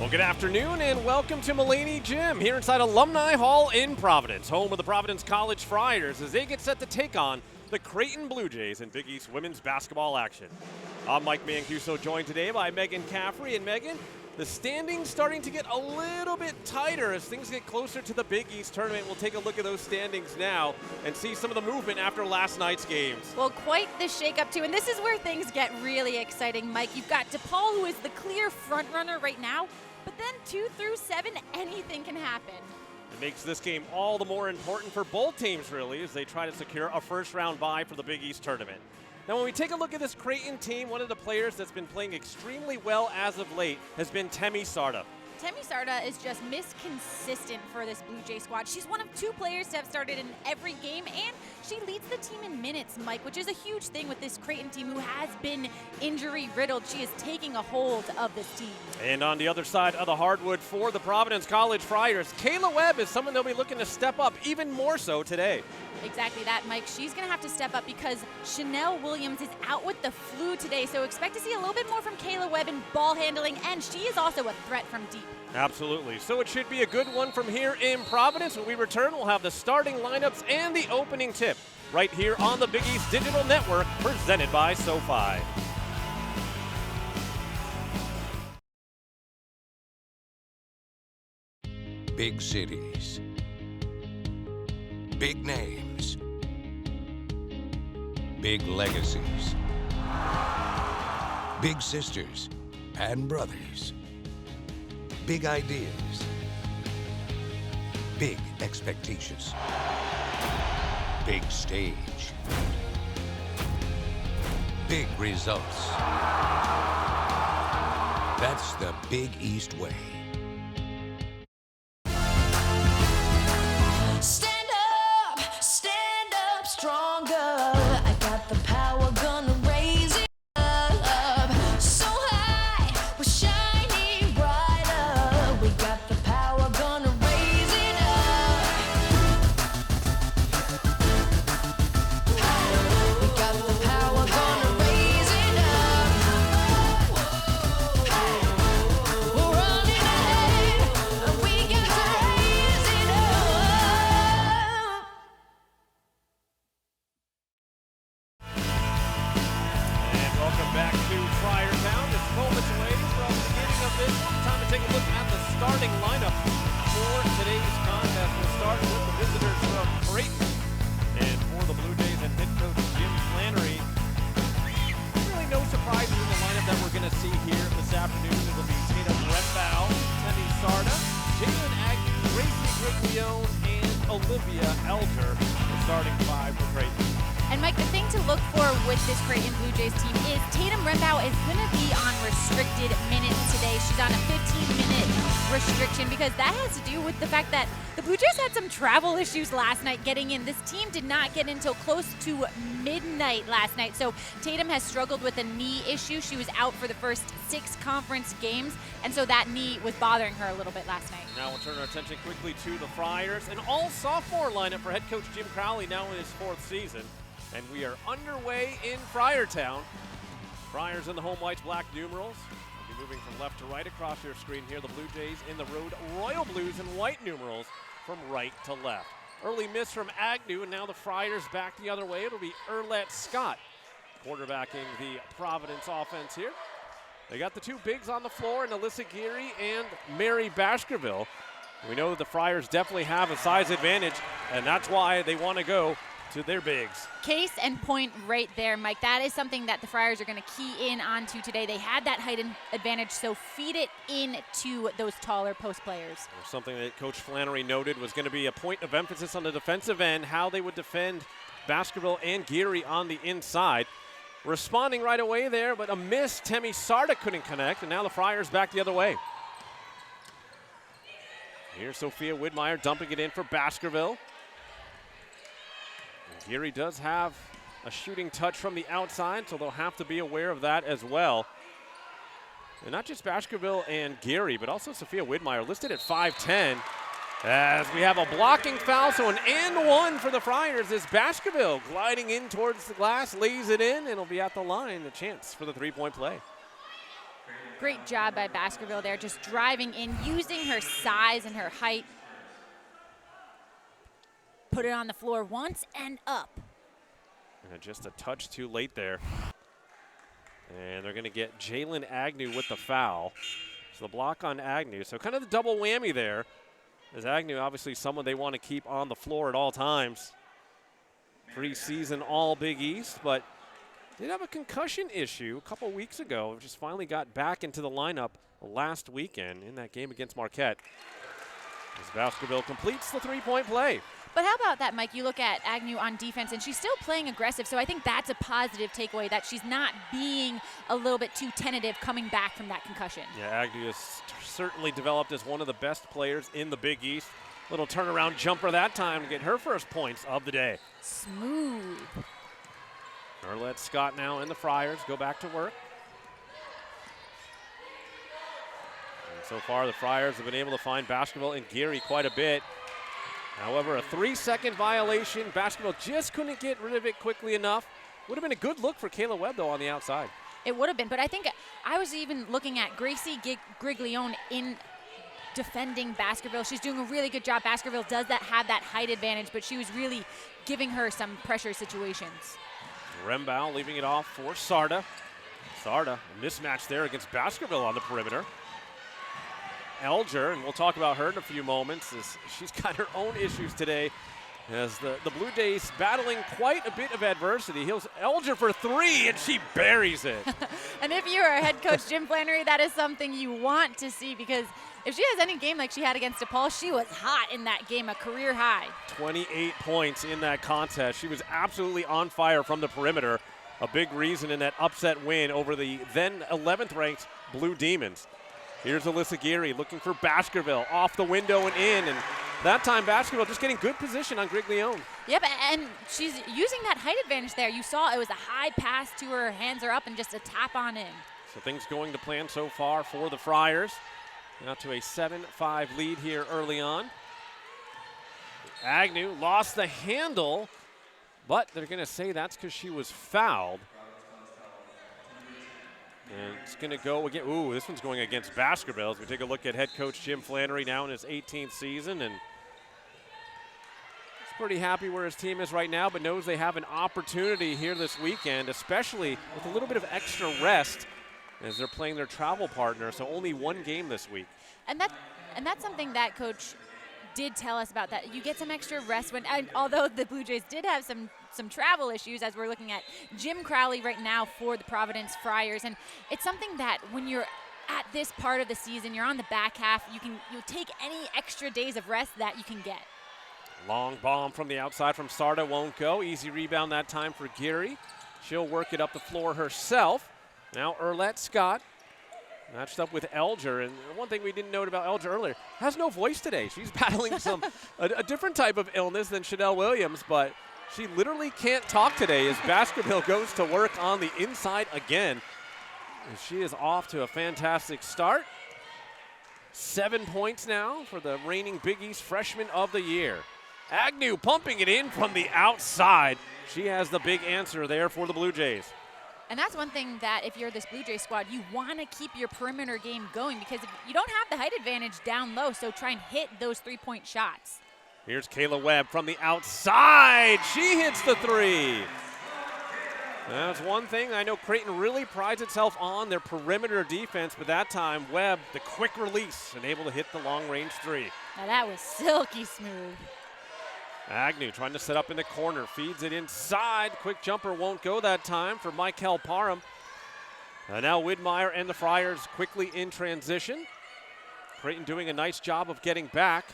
Well, good afternoon and welcome to Mulaney Gym here inside Alumni Hall in Providence, home of the Providence College Friars as they get set to take on the Creighton Blue Jays in Big East women's basketball action. I'm Mike Mancuso, joined today by Megan Caffrey. And Megan, the standings starting to get a little bit tighter as things get closer to the Big East tournament. We'll take a look at those standings now and see some of the movement after last night's games. Well, quite the shakeup too, and this is where things get really exciting, Mike. You've got DePaul, who is the clear front runner right now, but then 2 through 7, anything can happen. It makes this game all the more important for both teams, really, as they try to secure a first-round bye for the Big East tournament. Now, when we take a look at this Creighton team, one of the players that's been playing extremely well as of late has been Temi Sarda. Temi Sarda is just consistent for this Blue Jay squad. She's one of 2 players to have started in every game, and she leads the team in minutes, Mike, which is a huge thing with this Creighton team who has been injury-riddled. She is taking a hold of this team. And on the other side of the hardwood for the Providence College Friars, Kayla Webb is someone they'll be looking to step up even more so today. Exactly that, Mike. She's going to have to step up because Chanel Williams is out with the flu today, so expect to see a little bit more from Kayla Webb in ball handling, and she is also a threat from deep. Absolutely. So it should be a good one from here in Providence. When we return, we'll have the starting lineups and the opening tip right here on the Big East Digital Network, presented by SoFi. Big cities, big names, big legacies, big sisters and brothers, big ideas, big expectations, big stage, big results. That's the Big East way. Stand up stronger. I got the power, gonna raise it up. So high, we're shining brighter. We got the power, gonna raise it up. We got the power, gonna raise it up. We're running ahead, and we got to raise it up. And welcome back to Friartown. Just moments away from the beginning of this one. Time to take a look at the starting lineup for today's contest. We'll start with the visitors from Creighton. And for the Blue Jays and head coach Jim Flannery, really no surprises in the lineup that we're going to see here this afternoon. It'll be Tatum Rembow, Temi Sarda, Jalen Agnew, Gracie Griglione, and Olivia Elger, the starting 5 for Creighton. And Mike, the thing to look for with this Creighton Blue Jays team is Tatum Rembow is going to be on restricted minutes today. She's on a 15-minute restriction because that has to do with the fact that the Blue Jays had some travel issues last night getting in. This team did not get in until close to midnight last night. So Tatum has struggled with a knee issue. She was out for the first 6 conference games, and so that knee was bothering her a little bit last night. Now we'll turn our attention quickly to the Friars. An all-sophomore lineup for head coach Jim Crowley now in his 4th season. And we are underway in Friartown. Friars in the home whites, black numerals. We'll be moving from left to right across your screen here. The Blue Jays in the road royal blues and white numerals from right to left. Early miss from Agnew, and now the Friars back the other way. It'll be Erlette Scott quarterbacking the Providence offense here. They got the 2 bigs on the floor, and Alyssa Geary and Mary Baskerville. We know that the Friars definitely have a size advantage, and that's why they want to go to their bigs. Case and point right there, Mike. That is something that the Friars are going to key in onto today. They had that height advantage, so feed it into those taller post players. Something that Coach Flannery noted was going to be a point of emphasis on the defensive end, how they would defend Baskerville and Geary on the inside. Responding right away there, but a miss. Temi Sarda couldn't connect, and now the Friars back the other way. Here's Sophia Widmeyer dumping it in for Baskerville. And Geary does have a shooting touch from the outside, so they'll have to be aware of that as well. And not just Baskerville and Geary, but also Sophia Widmeyer listed at 5'10". As we have a blocking foul, so an and 1 for the Friars as Baskerville gliding in towards the glass, lays it in, and it'll be at the line, a chance for the 3-point play. Great job by Baskerville there, just driving in, using her size and her height. Put it on the floor once and up. And just a touch too late there. And they're going to get Jalen Agnew with the foul. So the block on Agnew. So kind of the double whammy there. As Agnew, obviously someone they want to keep on the floor at all times. Preseason all Big East, but did have a concussion issue a couple weeks ago. Just finally got back into the lineup last weekend in that game against Marquette. As Baskerville completes the three-point play. But how about that, Mike? You look at Agnew on defense, and she's still playing aggressive, so I think that's a positive takeaway, that she's not being a little bit too tentative coming back from that concussion. Yeah, Agnew has certainly developed as one of the best players in the Big East. Little turnaround jumper that time to get her first points of the day. Smooth. Arlette Scott now in the Friars go back to work. And so far, the Friars have been able to find Baskerville and Geary quite a bit. However, a 3-second violation. Baskerville just couldn't get rid of it quickly enough. Would have been a good look for Kayla Webb, though, on the outside. It would have been, but I think I was even looking at Gracie Griglione in defending Baskerville. She's doing a really good job. Baskerville does have that height advantage, but she was really giving her some pressure situations. Rembow leaving it off for Sarda. Sarda, a mismatch there against Baskerville on the perimeter. Elger, and we'll talk about her in a few moments, as she's got her own issues today as the Blue Jays battling quite a bit of adversity. Here's Elger for three, and she buries it. And if you are head coach Jim Flannery, that is something you want to see, because if she has any game like she had against DePaul, she was hot in that game, a career high. 28 points in that contest. She was absolutely on fire from the perimeter. A big reason in that upset win over the then 11th ranked Blue Demons. Here's Alyssa Geary looking for Baskerville off the window and in, and that time Baskerville just getting good position on Griglione. Yep, and she's using that height advantage there. You saw it was a high pass to her, hands are up, and just a tap on in. So things going to plan so far for the Friars. Now to a 7-5 lead here early on. Agnew lost the handle, but they're going to say that's because she was fouled. And it's going to go again. Ooh, this one's going against Baskerville. As we take a look at head coach Jim Flannery now in his 18th season. And he's pretty happy where his team is right now, but knows they have an opportunity here this weekend, especially with a little bit of extra rest as they're playing their travel partner. So only one game this week. And that's something that coach did tell us about, that you get some extra rest when, and although the Blue Jays did have some travel issues, as we're looking at Jim Crowley right now for the Providence Friars, and it's something that when you're at this part of the season, you're on the back half, you'll take any extra days of rest that you can get. Long bomb from the outside from Sarda, won't go. Easy rebound that time for Geary. She'll work it up the floor herself. Now Arlette Scott matched up with Elger, and one thing we didn't note about Elger earlier, has no voice today. She's battling a different type of illness than Chanel Williams, but she literally can't talk today as Baskerville goes to work on the inside again. And she is off to a fantastic start. 7 points now for the reigning Big East freshman of the year. Agnew pumping it in from the outside. She has the big answer there for the Blue Jays. And that's one thing that if you're this Blue Jay squad, you want to keep your perimeter game going, because if you don't have the height advantage down low, so try and hit those three-point shots. Here's Kayla Webb from the outside. She hits the three. That's one thing I know Creighton really prides itself on, their perimeter defense, but that time Webb, the quick release, and able to hit the long-range three. Now that was silky smooth. Agnew trying to set up in the corner, feeds it inside. Quick jumper won't go that time for Michael Parham. Now Widmeyer and the Friars quickly in transition. Creighton doing a nice job of getting back.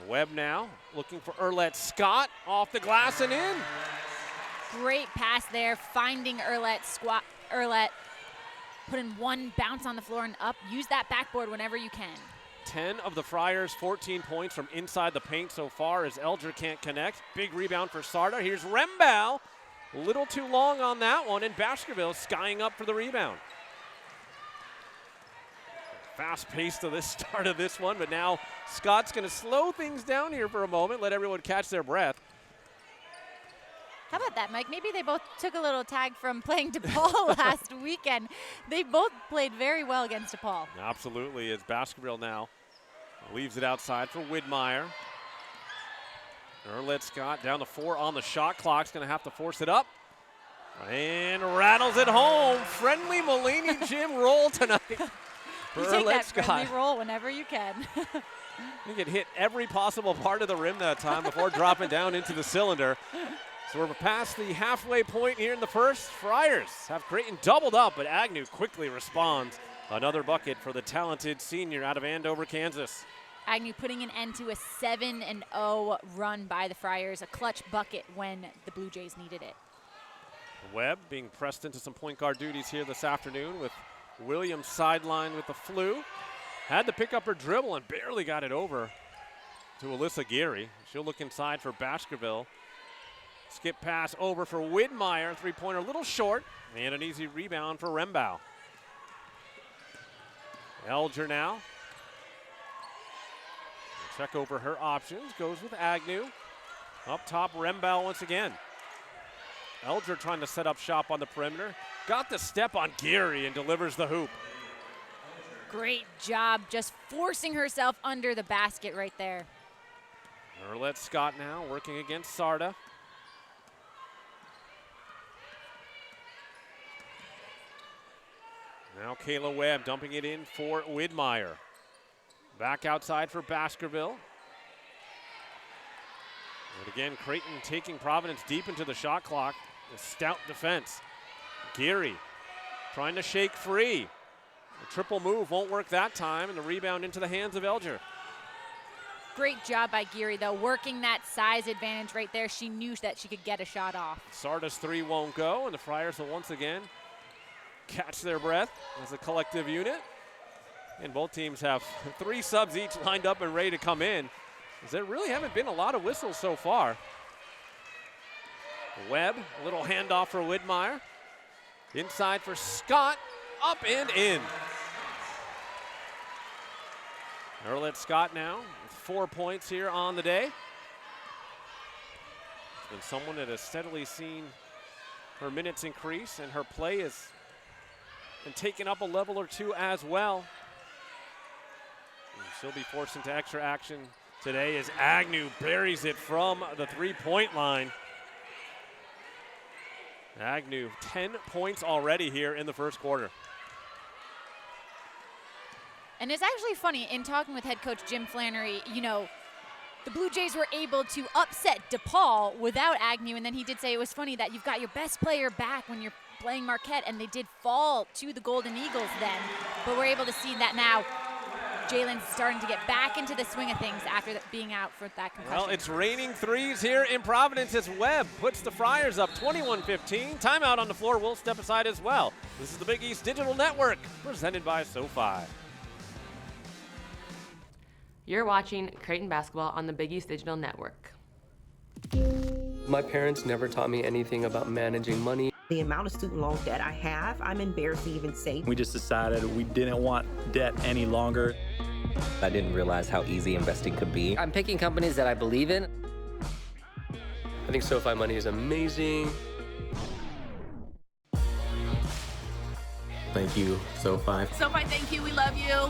Webb now looking for Arlette Scott, off the glass and in. Great pass there, finding Arlette, putting one bounce on the floor and up. Use that backboard whenever you can. 10 of the Friars, 14 points from inside the paint so far as Elger can't connect. Big rebound for Sarda. Here's Rembow. A little too long on that one, and Baskerville skying up for the rebound. Fast pace to this start of this one, but now Scott's going to slow things down here for a moment, let everyone catch their breath. How about about that, Mike. Maybe they both took a little tag from playing DePaul last weekend. They both played very well against DePaul. Absolutely. It's Baskerville now. Leaves it outside for Widmeyer. Erlet Scott down to 4 on the shot clock. Going to have to force it up. And rattles it home. Friendly Mulaney Gym roll tonight. You take that friendly roll whenever you can. You can hit every possible part of the rim that time before dropping down into the cylinder. So we're past the halfway point here in the first. Friars have Creighton doubled up, but Agnew quickly responds. Another bucket for the talented senior out of Andover, Kansas. Agnew putting an end to a 7-0 run by the Friars, a clutch bucket when the Blue Jays needed it. Webb being pressed into some point guard duties here this afternoon with Williams sidelined with the flu. Had to pick up her dribble and barely got it over to Alyssa Geary. She'll look inside for Baskerville. Skip pass over for Widmeyer. Three-pointer a little short. And an easy rebound for Rembow. Elger now. Check over her options. Goes with Agnew. Up top, Rembow once again. Elger trying to set up shop on the perimeter. Got the step on Geary and delivers the hoop. Great job just forcing herself under the basket right there. Erlet Scott now working against Sarda. Now Kayla Webb dumping it in for Widmeyer. Back outside for Baskerville. And again, Creighton taking Providence deep into the shot clock. A stout defense. Geary trying to shake free. The triple move won't work that time, and the rebound into the hands of Elger. Great job by Geary, though, working that size advantage right there. She knew that she could get a shot off. Sarda's three won't go, and the Friars will once again catch their breath as a collective unit. And both teams have 3 subs each lined up and ready to come in, as there really haven't been a lot of whistles so far. Webb, a little handoff for Widmeyer. Inside for Scott, up and in. Erlet Scott now with 4 points here on the day. It's been someone that has steadily seen her minutes increase, and her play has been taken up a level or two as well. And she'll be forced into extra action today as Agnew buries it from the three-point line. Agnew, 10 points already here in the first quarter. And it's actually funny, in talking with head coach Jim Flannery, you know, the Blue Jays were able to upset DePaul without Agnew, and then he did say it was funny that you've got your best player back when you're playing Marquette, and they did fall to the Golden Eagles then. But we're able to see that now. Jalen's starting to get back into the swing of things after being out for that concussion. Well, it's raining threes here in Providence as Webb puts the Friars up 21-15. Timeout on the floor. We'll step aside as well. This is the Big East Digital Network, presented by SoFi. You're watching Creighton basketball on the Big East Digital Network. My parents never taught me anything about managing money. The amount of student loan debt I have, I'm embarrassed to even say. We just decided we didn't want debt any longer. I didn't realize how easy investing could be. I'm picking companies that I believe in. I think SoFi Money is amazing. Thank you, SoFi. SoFi, thank you. We love you.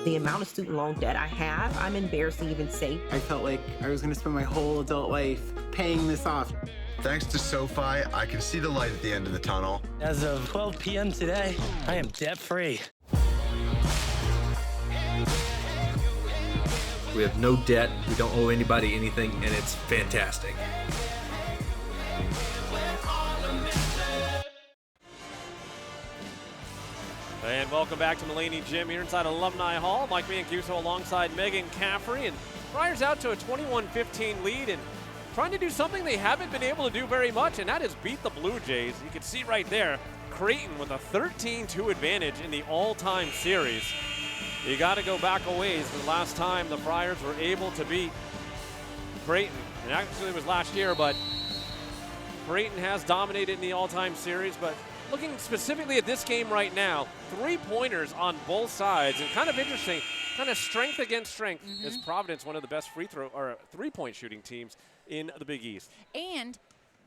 The amount of student loan debt I have, I'm embarrassed to even say. I felt like I was going to spend my whole adult life paying this off. Thanks to SoFi, I can see the light at the end of the tunnel. As of 12 p.m. today, I am debt-free. We have no debt, we don't owe anybody anything, and it's fantastic. And welcome back to Mulaney Gym here inside Alumni Hall. Mike Mancuso alongside Megan Caffrey, and Friars out to a 21-15 lead and trying to do something they haven't been able to do very much, and that is beat the Blue Jays. You can see right there, Creighton with a 13-2 advantage in the all-time series. You got to go back a ways. The last time the Friars were able to beat Creighton, and actually it was last year, but Creighton has dominated in the all-time series. But looking specifically at this game right now, 3-pointers on both sides, and kind of interesting, kind of strength against strength. Is Providence one of the best three-point shooting teams in the Big East? And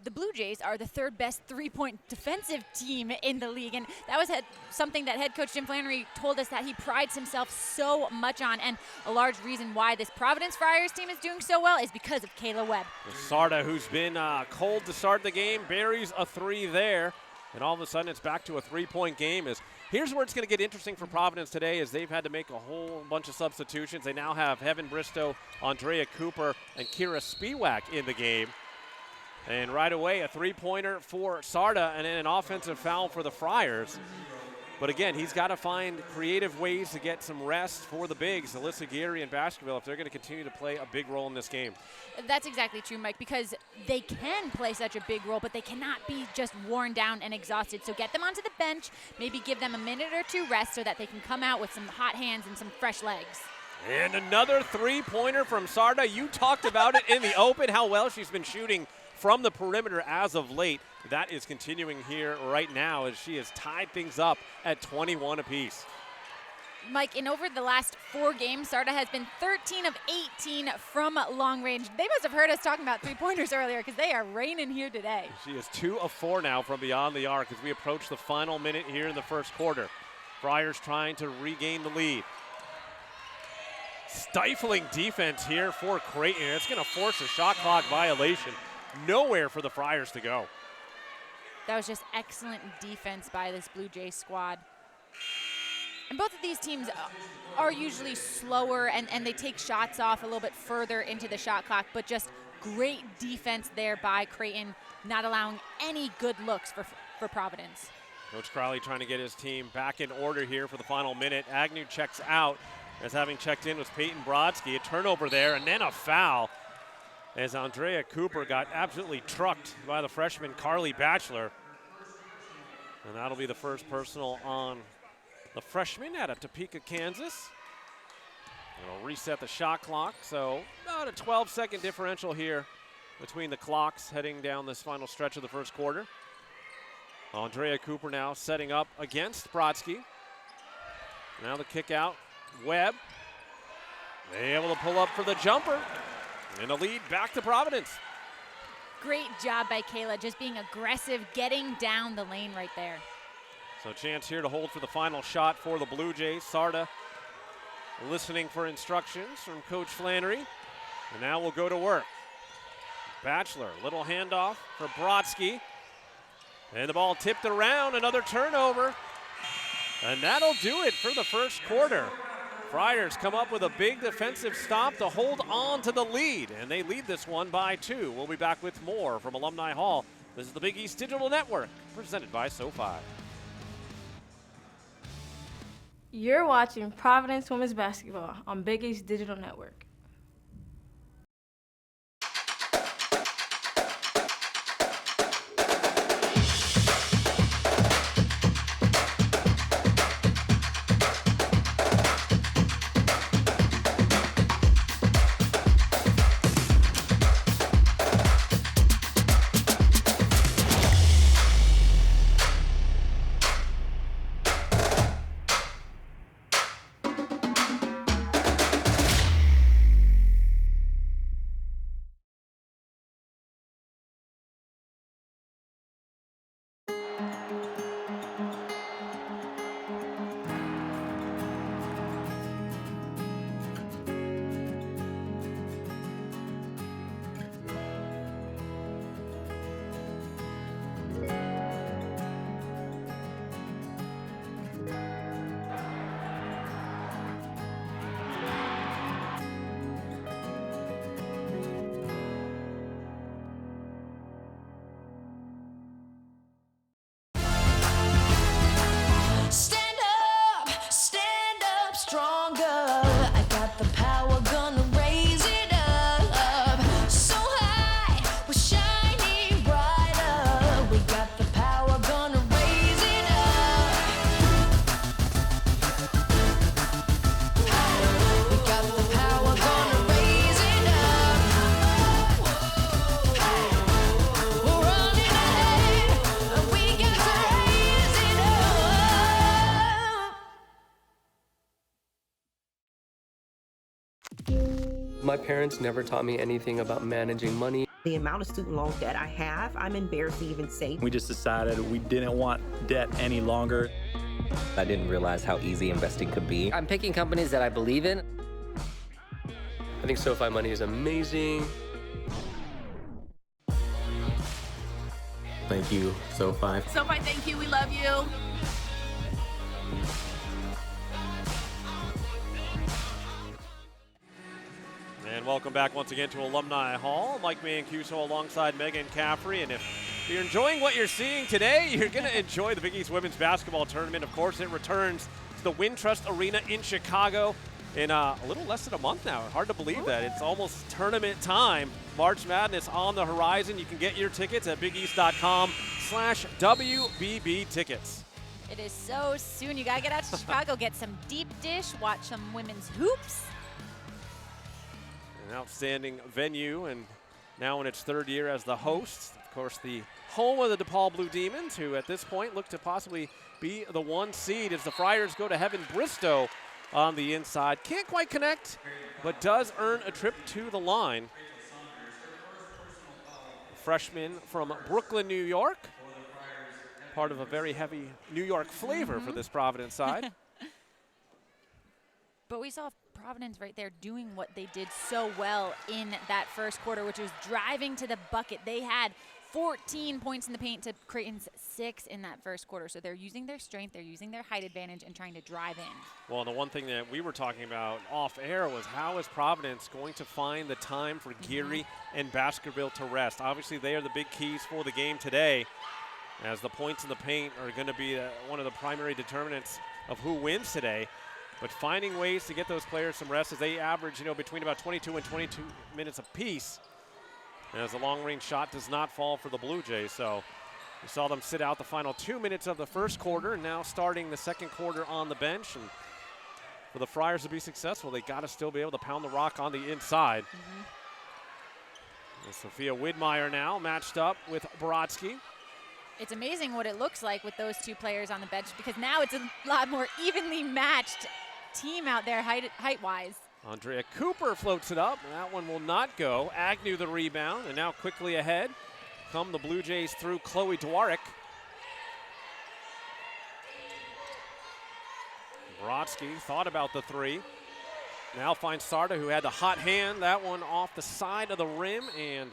the Blue Jays are the third best three-point defensive team in the league, and that was something that head coach Jim Flannery told us that he prides himself so much on, and a large reason why this Providence Friars team is doing so well is because of Kayla Webb. Sarda, who's been cold to start the game, buries a three there, and all of a sudden it's back to a three-point game. Here's where it's going to get interesting for Providence today, is they've had to make a whole bunch of substitutions. They now have Heaven Bristow, Andrea Cooper, and Kira Spiewak in the game. And right away, a three-pointer for Sarda and then an offensive foul for the Friars. But again, he's got to find creative ways to get some rest for the bigs, Alyssa Geary and Baskerville, if they're going to continue to play a big role in this game. That's exactly true, Mike, because they can play such a big role, but they cannot be just worn down and exhausted. So get them onto the bench, maybe give them a minute or two rest so that they can come out with some hot hands and some fresh legs. And another three-pointer from Sarda. You talked about it in the open, how well she's been shooting from the perimeter as of late. That is continuing here right now as she has tied things up at 21 apiece. Mike, in over the last 4 games, Sarda has been 13 of 18 from long range. They must have heard us talking about three-pointers earlier because they are raining here today. She is 2 of 4 now from beyond the arc as we approach the final minute here in the first quarter. Friars trying to regain the lead. Stifling defense here for Creighton. It's going to force a shot clock violation. Nowhere for the Friars to go. That was just excellent defense by this Blue Jays squad. And both of these teams are usually slower and they take shots off a little bit further into the shot clock, but just great defense there by Creighton, not allowing any good looks for Providence. Coach Crowley trying to get his team back in order here for the final minute. Agnew checks out, as having checked in was Peyton Brodsky. A turnover there and then a foul, as Andrea Cooper got absolutely trucked by the freshman Carly Batchelor. And that'll be the first personal on the freshman out of Topeka, Kansas. It'll reset the shot clock, so about a 12-second differential here between the clocks heading down this final stretch of the first quarter. Andrea Cooper now setting up against Brodsky. Now the kick out, Webb. Able to pull up for the jumper. And a lead back to Providence. Great job by Kayla, just being aggressive, getting down the lane right there. So chance here to hold for the final shot for the Blue Jays. Sarda listening for instructions from Coach Flannery. And now we'll go to work. Batchelor, little handoff for Brodsky. And the ball tipped around, another turnover. And that'll do it for the first quarter. Friars come up with a big defensive stop to hold on to the lead, and they lead this one by 2. We'll be back with more from Alumni Hall. This is the Big East Digital Network, presented by SoFi. You're watching Providence Women's Basketball on Big East Digital Network. My parents never taught me anything about managing money. The amount of student loan debt I have, I'm embarrassed to even say. We just decided we didn't want debt any longer. I didn't realize how easy investing could be. I'm picking companies that I believe in. I think SoFi money is amazing. Thank you, SoFi. SoFi, thank you. We love you. And welcome back once again to Alumni Hall. Mike Mancuso alongside Megan Caffrey. And if you're enjoying what you're seeing today, you're going to enjoy the Big East Women's Basketball Tournament. Of course, it returns to the Wintrust Arena in Chicago in a little less than a month now. Hard to believe that. It's almost tournament time. March Madness on the horizon. You can get your tickets at bigeast.com/WBB tickets. It is so soon. You got to get out to Chicago, get some deep dish, watch some women's hoops. An outstanding venue, and now in its third year as the host. Of course, the home of the DePaul Blue Demons, who at this point look to possibly be the 1 seed as the Friars go to Heaven Bristow on the inside. Can't quite connect, but does earn a trip to the line. Freshman from Brooklyn, New York. Part of a very heavy New York flavor for this Providence side. But we saw Providence right there doing what they did so well in that first quarter, which was driving to the bucket. They had 14 points in the paint to Creighton's 6 in that first quarter. So they're using their strength, they're using their height advantage and trying to drive in. Well, the one thing that we were talking about off air was how is Providence going to find the time for Geary and Baskerville to rest? Obviously, they are the big keys for the game today, as the points in the paint are going to be one of the primary determinants of who wins today. But finding ways to get those players some rest as they average, between about 22 and 22 minutes apiece. As the long-range shot does not fall for the Blue Jays. So we saw them sit out the final 2 minutes of the first quarter, and now starting the second quarter on the bench. And for the Friars to be successful, they got to still be able to pound the rock on the inside. And Sophia Widmeyer now matched up with Brodsky. It's amazing what it looks like with those two players on the bench, because now it's a lot more evenly matched team out there height-wise. Andrea Cooper floats it up, and that one will not go. Agnew the rebound, and now quickly ahead come the Blue Jays through Chloe Dwarick. Brodsky thought about the three. Now finds Sarda, who had the hot hand. That one off the side of the rim and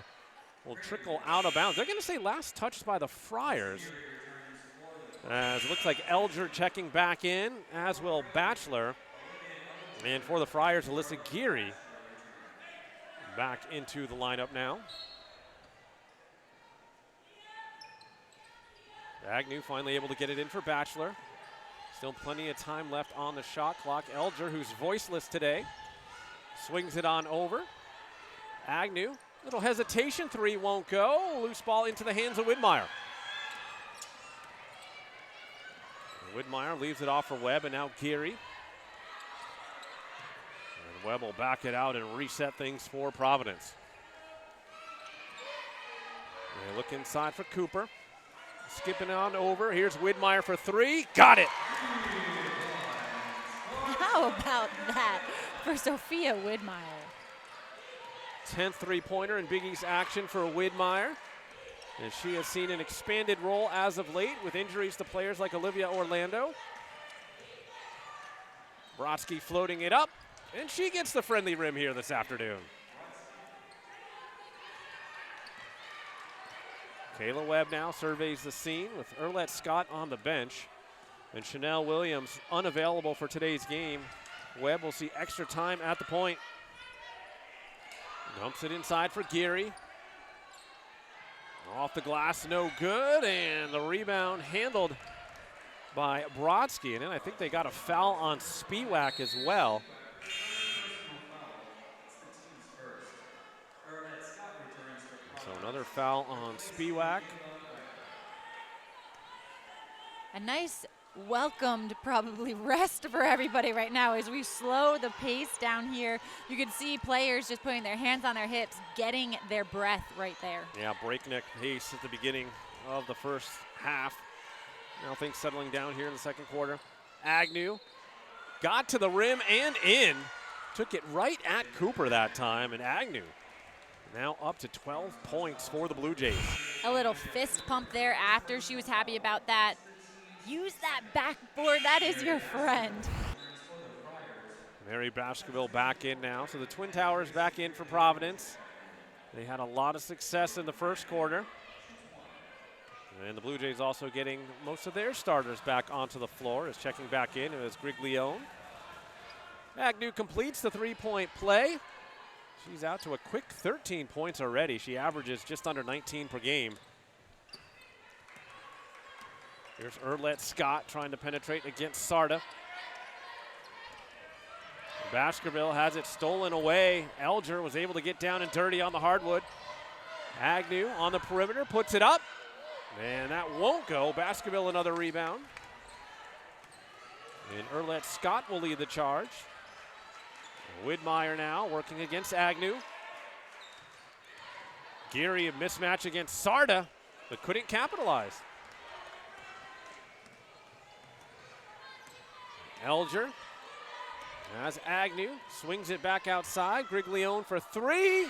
will trickle out of bounds. They're going to say last touched by the Friars. As it looks like Elger checking back in, as will Batchelor. And for the Friars, Alyssa Geary back into the lineup now. Agnew finally able to get it in for Batchelor. Still plenty of time left on the shot clock. Elger, who's voiceless today, swings it on over. Agnew, little hesitation, three won't go. Loose ball into the hands of Widmeyer. Widmeyer leaves it off for Webb, and now Geary. And Webb will back it out and reset things for Providence. They look inside for Cooper. Skipping on over. Here's Widmeyer for three. Got it. How about that for Sophia Widmeyer? 10th three-pointer in Big East action for Widmeyer. And she has seen an expanded role as of late with injuries to players like Olivia Orlando. Brodsky floating it up, and she gets the friendly rim here this afternoon. Kayla Webb now surveys the scene with Erlette Scott on the bench. And Chanel Williams unavailable for today's game. Webb will see extra time at the point. Dumps it inside for Geary. Off the glass, no good, and the rebound handled by Brodsky. And then I think they got a foul on Spiewak as well. So another foul on Spiewak. A nice welcomed probably rest for everybody right now as we slow the pace down here. You can see players just putting their hands on their hips, getting their breath right there. Yeah, breakneck pace at the beginning of the first half. Now things settling down here in the second quarter. Agnew got to the rim and in. Took it right at Cooper that time, and Agnew now up to 12 points for the Blue Jays. A little fist pump there after she was happy about that. Use that backboard, that is your friend. Mary Baskerville back in now, so the Twin Towers back in for Providence. They had a lot of success in the first quarter. And the Blue Jays also getting most of their starters back onto the floor. As checking back in is Griglione. Agnew completes the three-point play. She's out to a quick 13 points already. She averages just under 19 per game. Here's Erlette Scott trying to penetrate against Sarda. Baskerville has it stolen away. Elger was able to get down and dirty on the hardwood. Agnew on the perimeter, puts it up. And that won't go. Baskerville another rebound. And Erlette Scott will lead the charge. Widmeyer now working against Agnew. Geary a mismatch against Sarda, but couldn't capitalize. Elger as Agnew swings it back outside. Griglione for three.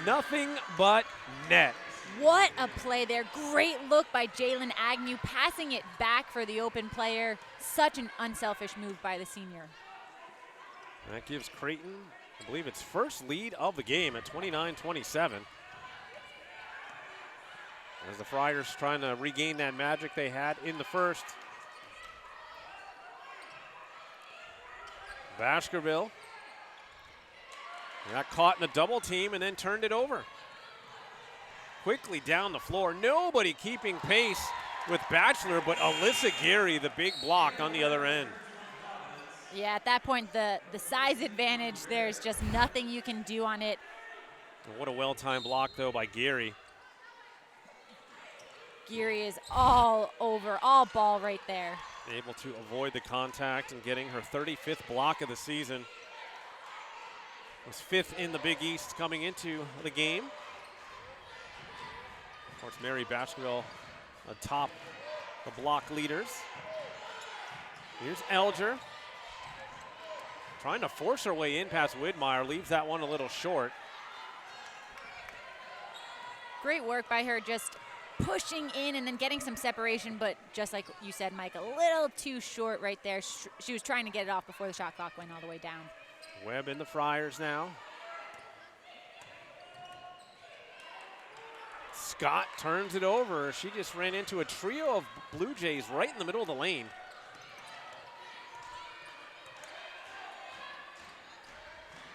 Nothing but net. What a play there. Great look by Jalen Agnew, passing it back for the open player. Such an unselfish move by the senior. That gives Creighton, I believe, its first lead of the game at 29-27. As the Friars trying to regain that magic they had in the first. Baskerville got caught in a double team and then turned it over. Quickly down the floor. Nobody keeping pace with Batchelor, but Alyssa Geary, the big block on the other end. Yeah, at that point, the size advantage, there's just nothing you can do on it. What a well-timed block, though, by Geary. Geary is all over, all ball right there. Able to avoid the contact and getting her 35th block of the season. Was 5th in the Big East coming into the game. Of course, Mary Baskerville atop the block leaders. Here's Elger. Trying to force her way in past Widmeyer, leaves that one a little short. Great work by her, just pushing in and then getting some separation, but just like you said, Mike, a little too short right there. She was trying to get it off before the shot clock went all the way down. Webb in the Friars now. Scott turns it over. She just ran into a trio of Blue Jays right in the middle of the lane.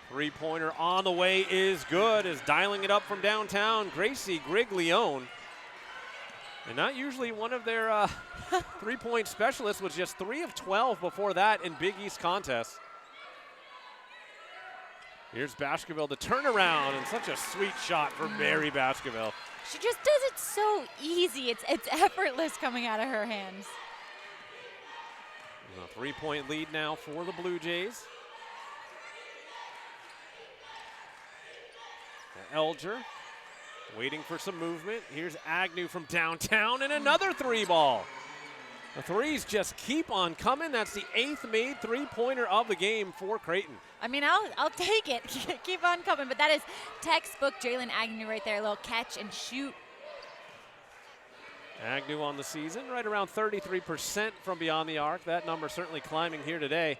Three-pointer on the way is good, as dialing it up from downtown, Gracie Griglione. And not usually one of their three-point specialists, was just 3 of 12 before that in Big East contests. Here's Baskerville to turn around, and such a sweet shot for Mary Baskerville. She just does it so easy. It's effortless coming out of her hands. A 3-point lead now for the Blue Jays. Elger waiting for some movement. Here's Agnew from downtown, and another three ball. The threes just keep on coming. That's the 8th made three-pointer of the game for Creighton. I mean, I'll take it. Keep on coming, but that is textbook Jalen Agnew right there. A little catch and shoot. Agnew on the season, right around 33% from beyond the arc. That number certainly climbing here today.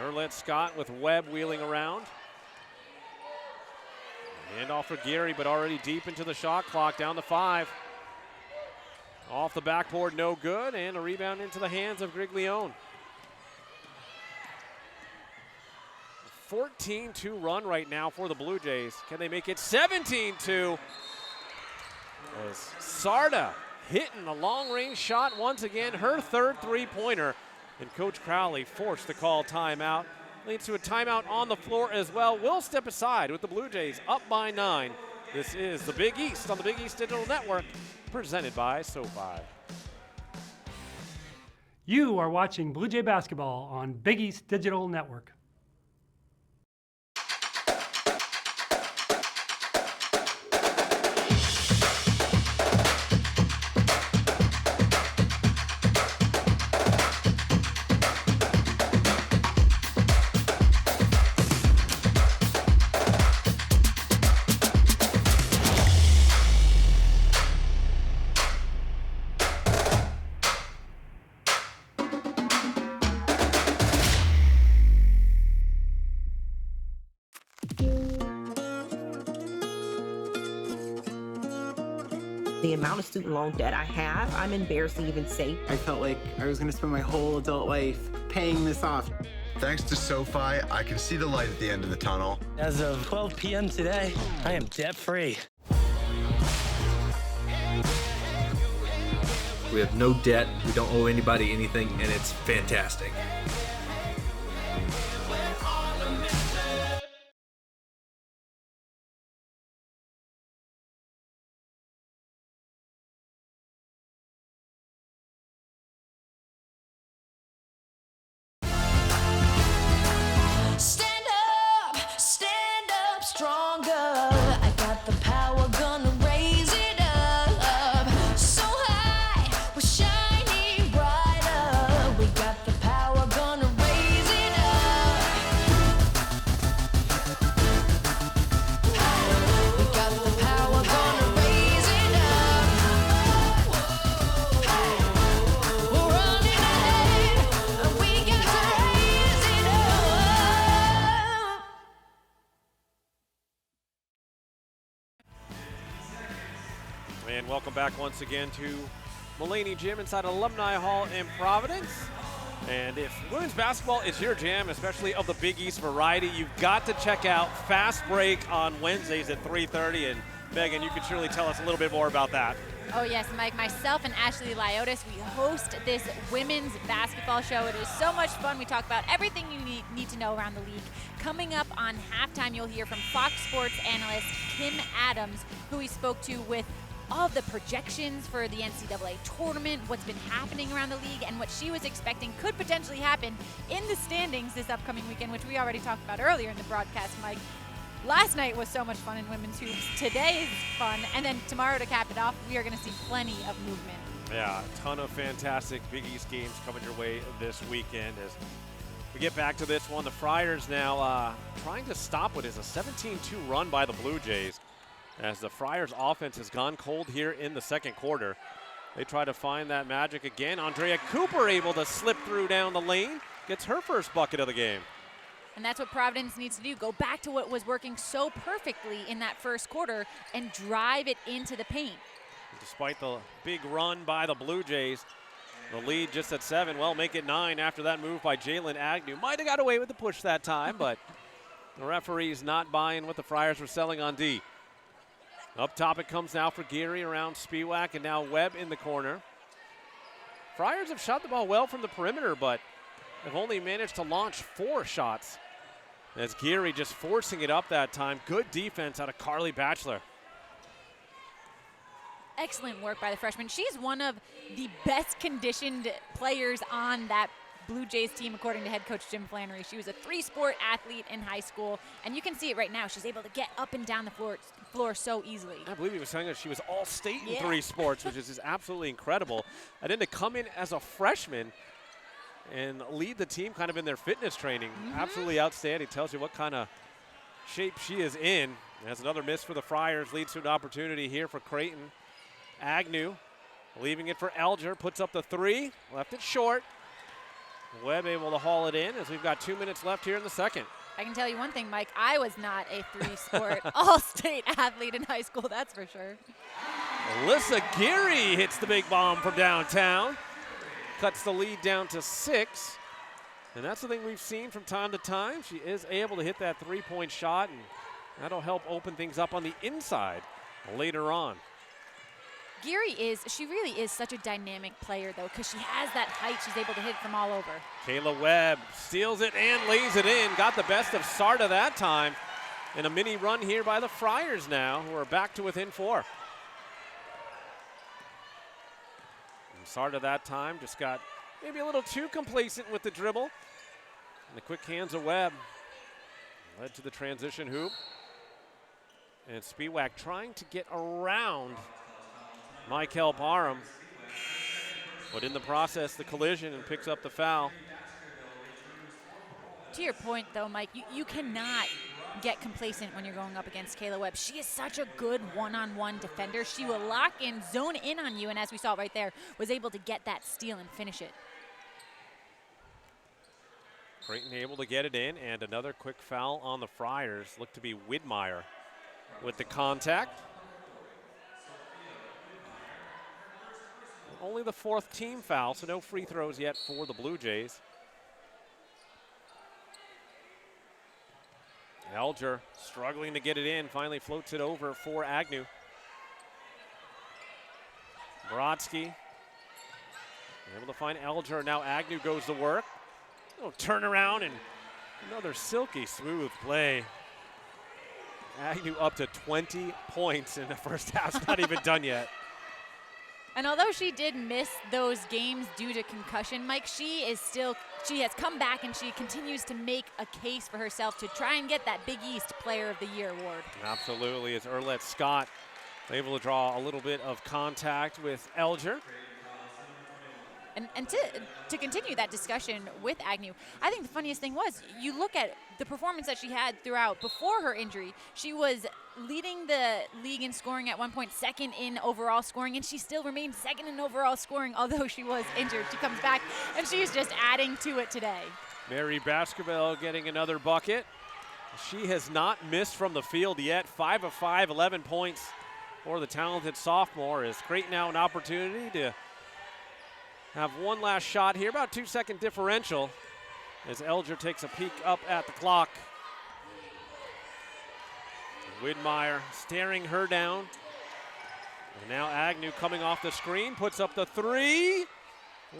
Erlette Scott with Webb wheeling around. Handoff for Geary, but already deep into the shot clock, down to 5. Off the backboard, no good, and a rebound into the hands of Griglione. 14-2 run right now for the Blue Jays. Can they make it 17-2? As Sarda hitting a long-range shot once again, her 3rd three-pointer, and Coach Crowley forced to call timeout. Leads to a timeout on the floor as well. We'll step aside with the Blue Jays up by 9. This is the Big East on the Big East Digital Network, presented by SoFi. You are watching Blue Jay basketball on Big East Digital Network. The amount of student loan debt I have, I'm embarrassed to even say. I felt like I was going to spend my whole adult life paying this off. Thanks to SoFi, I can see the light at the end of the tunnel. As of 12 p.m. today, I am debt-free. We have no debt, we don't owe anybody anything, and it's fantastic. Stand up stronger. I got the power, gonna raise it up. So high, we're shining brighter. We got the power, gonna raise it up. We got the power, gonna raise it up. We're running ahead, and we got to raise it up. And welcome back once again to Mulaney Gym inside Alumni Hall in Providence. And if women's basketball is your jam, especially of the Big East variety, you've got to check out Fast Break on Wednesdays at 3:30. And Megan, you can surely tell us a little bit more about that. Oh yes, Mike, myself and Ashley Liotis, we host this women's basketball show. It is so much fun. We talk about everything you need to know around the league. Coming up on halftime, you'll hear from Fox Sports analyst Kim Adams, who we spoke to with all of the projections for the NCAA tournament, what's been happening around the league, and what she was expecting could potentially happen in the standings this upcoming weekend, which we already talked about earlier in the broadcast, Mike. Last night was so much fun in women's hoops. Today is fun, and then tomorrow to cap it off, we are going to see plenty of movement. Yeah, a ton of fantastic Big East games coming your way this weekend. As we get back to this one, the Friars now trying to stop what is a 17-2 run by the Blue Jays, as the Friars offense has gone cold here in the second quarter. They try to find that magic again. Andrea Cooper able to slip through down the lane, gets her first bucket of the game. And that's what Providence needs to do. Go back to what was working so perfectly in that first quarter and drive it into the paint. Despite the big run by the Blue Jays, the lead just at 7. Well, make it 9 after that move by Jalen Agnew. Might have got away with the push that time, but the referee's not buying what the Friars were selling on D. Up top it comes now for Geary around Spiewak, and now Webb in the corner. Friars have shot the ball well from the perimeter, but have only managed to launch 4 shots. As Geary just forcing it up that time. Good defense out of Carly Batchelor. Excellent work by the freshman. She's one of the best conditioned players on that Blue Jays team, according to head coach Jim Flannery. She was a 3-sport athlete in high school, and you can see it right now. She's able to get up and down the floor so easily. I believe he was saying that she was all state in 3 sports, which is absolutely incredible. And then to come in as a freshman and lead the team kind of in their fitness training, absolutely outstanding. Tells you what kind of shape she is in. As another miss for the Friars leads to an opportunity here for Creighton. Agnew leaving it for Elger, puts up the 3, left it short. Webb able to haul it in as we've got 2 minutes left here in the second. I can tell you one thing, Mike. I was not a 3-sport all-state athlete in high school, that's for sure. Alyssa Geary hits the big bomb from downtown. Cuts the lead down to 6. And that's the thing we've seen from time to time. She is able to hit that 3-point shot, and that'll help open things up on the inside later on. Geary she really is such a dynamic player, though, because she has that height. She's able to hit from all over. Kayla Webb steals it and lays it in. Got the best of Sarda that time. And a mini run here by the Friars now, who are back to within 4. And Sarda that time just got maybe a little too complacent with the dribble. And the quick hands of Webb led to the transition hoop. And Spiewak trying to get around Michael Parham, but in the process, the collision, and picks up the foul. To your point, though, Mike, you cannot get complacent when you're going up against Kayla Webb. She is such a good one-on-one defender. She will lock in, zone in on you, and as we saw right there, was able to get that steal and finish it. Creighton able to get it in, and another quick foul on the Friars. Looked to be Widmeyer with the contact. only the 4th team foul, so no free throws yet for the Blue Jays. Elger struggling to get it in, finally floats it over for Agnew. Brodsky able to find Elger. Now Agnew goes to work. Little turnaround and another silky smooth play. Agnew up to 20 points in the first half. It's not even done yet. And although she did miss those games due to concussion, Mike, she has come back and she continues to make a case for herself to try and get that Big East Player of the Year award. Absolutely, as Erlette Scott able to draw a little bit of contact with Elger. And to continue that discussion with Agnew, I think the funniest thing was, you look at the performance that she had throughout before her injury. She was leading the league in scoring at one point, 2nd in overall scoring, and she still remained 2nd in overall scoring, although she was injured. She comes back, and she's just adding to it today. Mary Baskerville getting another bucket. She has not missed from the field yet. 5 of 5, 11 points for the talented sophomore. Is Creighton now an opportunity to have one last shot here, about 2-second differential, as Elger takes a peek up at the clock. Widmeyer staring her down. And now Agnew coming off the screen, puts up the 3.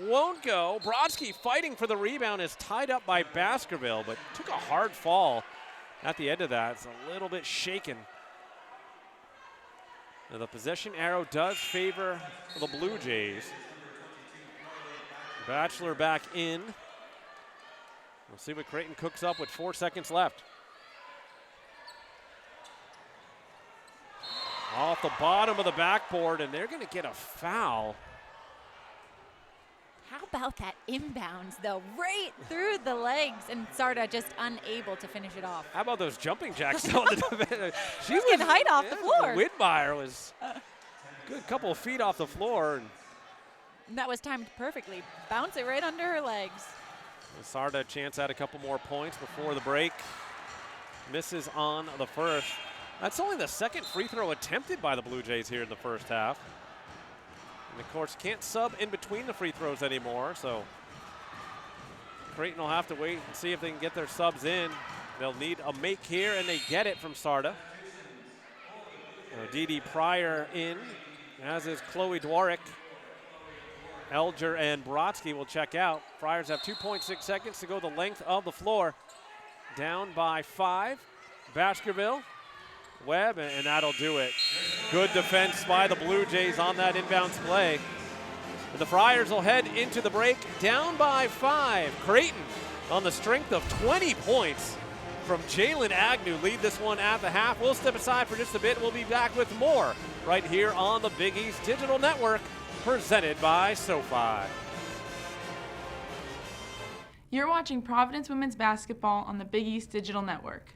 Won't go. Brodsky fighting for the rebound, is tied up by Baskerville, but took a hard fall at the end of that. It's a little bit shaken. Now the possession arrow does favor the Blue Jays. Batchelor back in. We'll see what Creighton cooks up with 4 seconds left. Off the bottom of the backboard, and they're going to get a foul. How about that inbounds, though, right through the legs, and Sarda just unable to finish it off. How about those jumping jacks on the defense? She was getting height off the floor. Widmeyer was a good couple of feet off the floor. And that was timed perfectly. Bounce it right under her legs. Sarda chance at a couple more points before the break. Misses on the first. That's only the 2nd free throw attempted by the Blue Jays here in the first half. And of course, can't sub in between the free throws anymore, so Creighton will have to wait and see if they can get their subs in. They'll need a make here, and they get it from Sarda. Dee Pryor in, as is Chloe Dwarick. Elger and Brodsky will check out. Friars have 2.6 seconds to go the length of the floor. Down by 5. Baskerville, Webb, and that'll do it. Good defense by the Blue Jays on that inbounds play. And the Friars will head into the break down by 5. Creighton, on the strength of 20 points from Jalen Agnew, lead this one at the half. We'll step aside for just a bit. We'll be back with more right here on the Big East Digital Network, presented by SoFi. You're watching Providence Women's Basketball on the Big East Digital Network.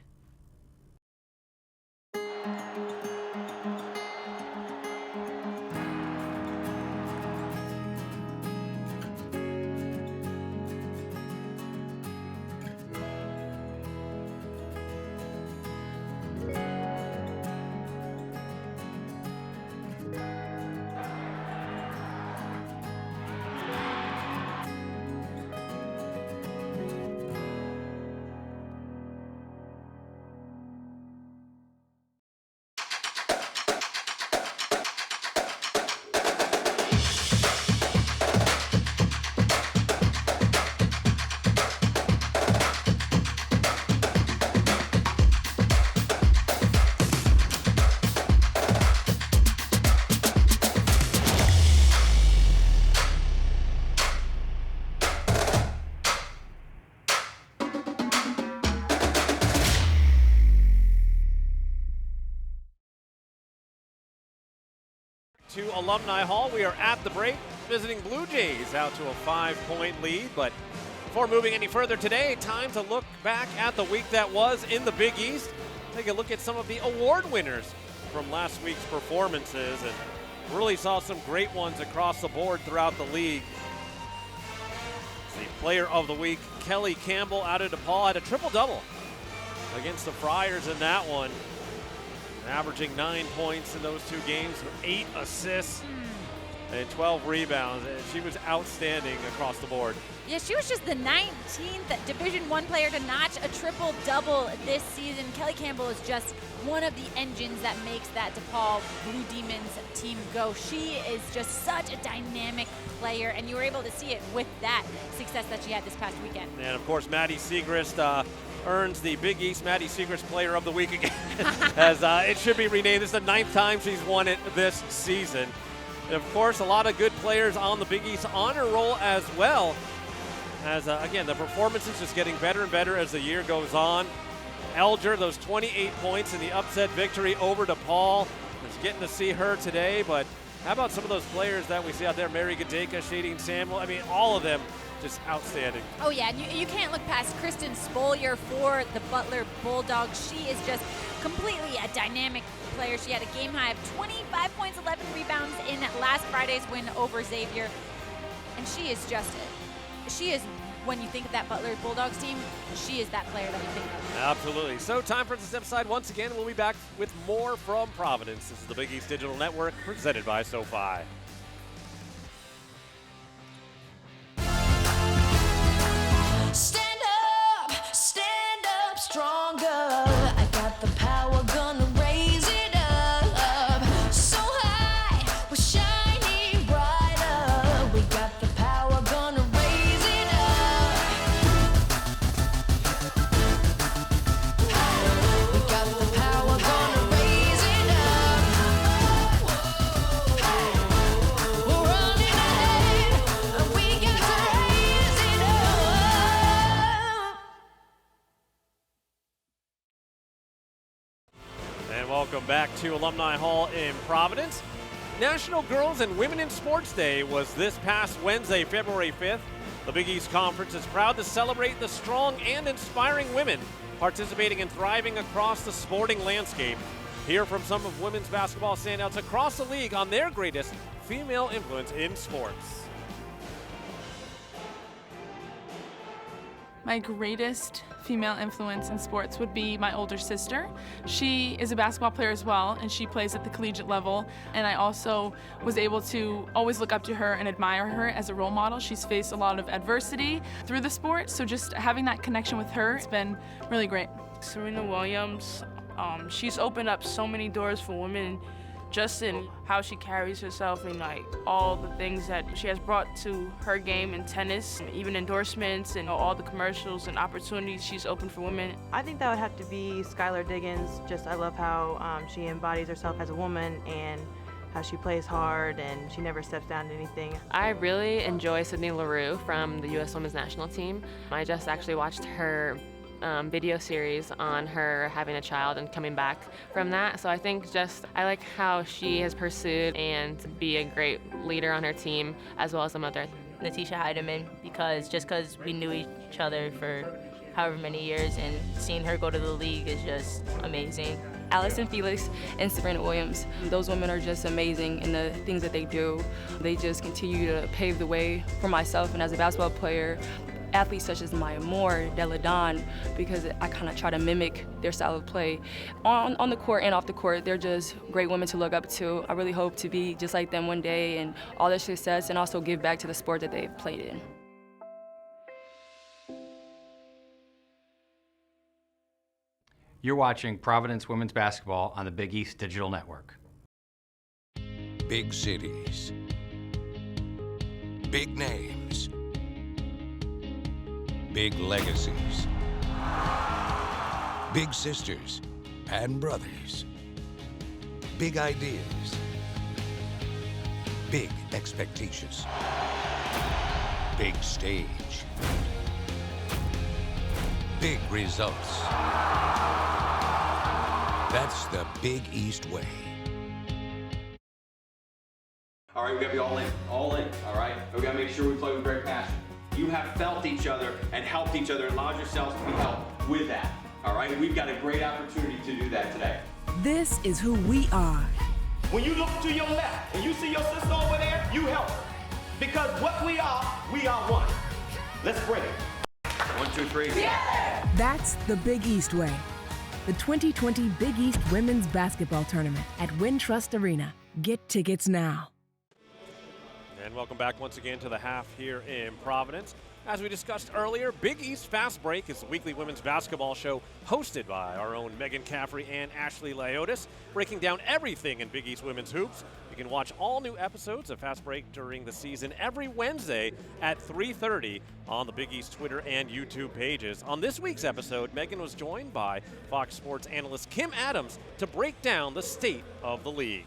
To Alumni Hall, we are at the break, visiting Blue Jays out to a 5-point lead. But before moving any further today, time to look back at the week that was in the Big East. Take a look at some of the award winners from last week's performances, and really saw some great ones across the board throughout the league. The player of the week, Kelly Campbell out of DePaul, had a triple-double against the Friars in that one. Averaging 9 points in those 2 games, 8 assists. and 12 rebounds. And she was outstanding across the board. Yeah, she was just the 19th Division I player to notch a triple-double this season. Kelly Campbell is just one of the engines that makes that DePaul Blue Demons team go. She is just such a dynamic player, and you were able to see it with that success that she had this past weekend. And of course, Maddie Siegrist earns the Big East Maddie Siegrist Player of the Week again, as it should be renamed. This is the 9th time she's won it this season. And of course, a lot of good players on the Big East honor roll as well. As again, the performance is just getting better and better as the year goes on. Elger, those 28 points in the upset victory over DePaul. Just getting to see her today, but how about some of those players that we see out there? Mary Gadeka, Shadeen Samuel. I mean, all of them just outstanding. Oh yeah, and you can't look past Kristen Spolier for the Butler Bulldogs. She is just completely a dynamic player. She had a game high of 25 points, 11 rebounds in last Friday's win over Xavier. And she is when you think of that Butler Bulldogs team, she is that player that you think of. Absolutely. So time for the Step Side once again. We'll be back with more from Providence. This is the Big East Digital Network presented by SoFi. Stand up stronger. I got the power, gonna raise it up. So high, we're shining brighter. We got the power, gonna raise it up. We got the power, gonna raise it up. We're running ahead, and we got to raise it up. And welcome back to Alumni Hall in Providence. National Girls and Women in Sports Day was this past Wednesday, February 5th. The Big East Conference is proud to celebrate the strong and inspiring women participating and thriving across the sporting landscape. Hear from some of women's basketball standouts across the league on their greatest female influence in sports. My greatest female influence in sports would be my older sister. She is a basketball player as well, and she plays at the collegiate level. And I also was able to always look up to her and admire her as a role model. She's faced a lot of adversity through the sport, so just having that connection with her has been really great. Serena Williams, she's opened up so many doors for women, just in how she carries herself and like all the things that she has brought to her game in tennis, even endorsements and all the commercials and opportunities she's opened for women. I think that would have to be Skylar Diggins. Just I love how she embodies herself as a woman and how she plays hard and she never steps down to anything. I really enjoy Sydney Leroux from the U.S. Women's National Team. I just actually watched her video series on her having a child and coming back from that. So I think I like how she has pursued and be a great leader on her team, as well as some other. Natisha Heidemann, because we knew each other for however many years, and seeing her go to the league is just amazing. Allison Felix and Serena Williams. Those women are just amazing in the things that they do. They just continue to pave the way for myself, and as a basketball player, athletes such as Maya Moore, Della Don, because I kind of try to mimic their style of play. On the court and off the court, they're just great women to look up to. I really hope to be just like them one day and all their success, and also give back to the sport that they've played in. You're watching Providence Women's Basketball on the Big East Digital Network. Big cities. Big names. Big legacies. Big sisters and brothers. Big ideas. Big expectations. Big stage. Big results. That's the Big East way. All right, we gotta be all in, all right? We gotta make sure we play with great passion. You have felt each other and helped each other and allowed yourselves to be helped with that, all right? We've got a great opportunity to do that today. This is who we are. When you look to your left and you see your sister over there, you help her. Because what we are one. Let's bring it. 1, 2, 3. Yeah! That's the Big East way. The 2020 Big East Women's Basketball Tournament at Wintrust Arena. Get tickets now. And welcome back once again to the half here in Providence. As we discussed earlier, Big East Fast Break is the weekly women's basketball show hosted by our own Megan Caffrey and Ashley Liotis, breaking down everything in Big East women's hoops. You can watch all new episodes of Fast Break during the season every Wednesday at 3:30 on the Big East Twitter and YouTube pages. On this week's episode, Megan was joined by Fox Sports analyst Kim Adams to break down the state of the league.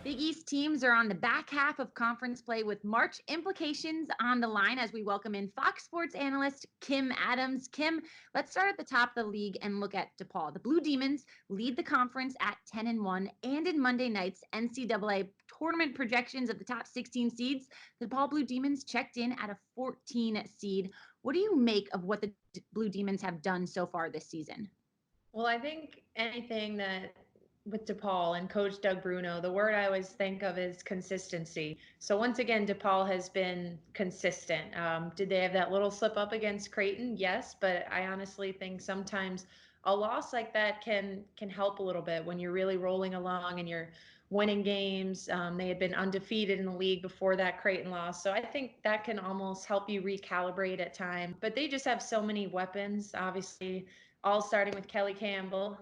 Big East teams are on the back half of conference play with March implications on the line as we welcome in Fox Sports analyst Kim Adams. Kim, let's start at the top of the league and look at DePaul. The Blue Demons lead the conference at 10-1, and in Monday night's NCAA tournament projections of the top 16 seeds, the DePaul Blue Demons checked in at a 14 seed. What do you make of what the Blue Demons have done so far this season? Well, I think anything that with DePaul and Coach Doug Bruno, the word I always think of is consistency. So once again, DePaul has been consistent. Did they have that little slip up against Creighton? Yes, but I honestly think sometimes a loss like that can help a little bit when you're really rolling along and you're winning games. They had been undefeated in the league before that Creighton loss. So I think that can almost help you recalibrate at time. But they just have so many weapons, obviously, all starting with Kelly Campbell,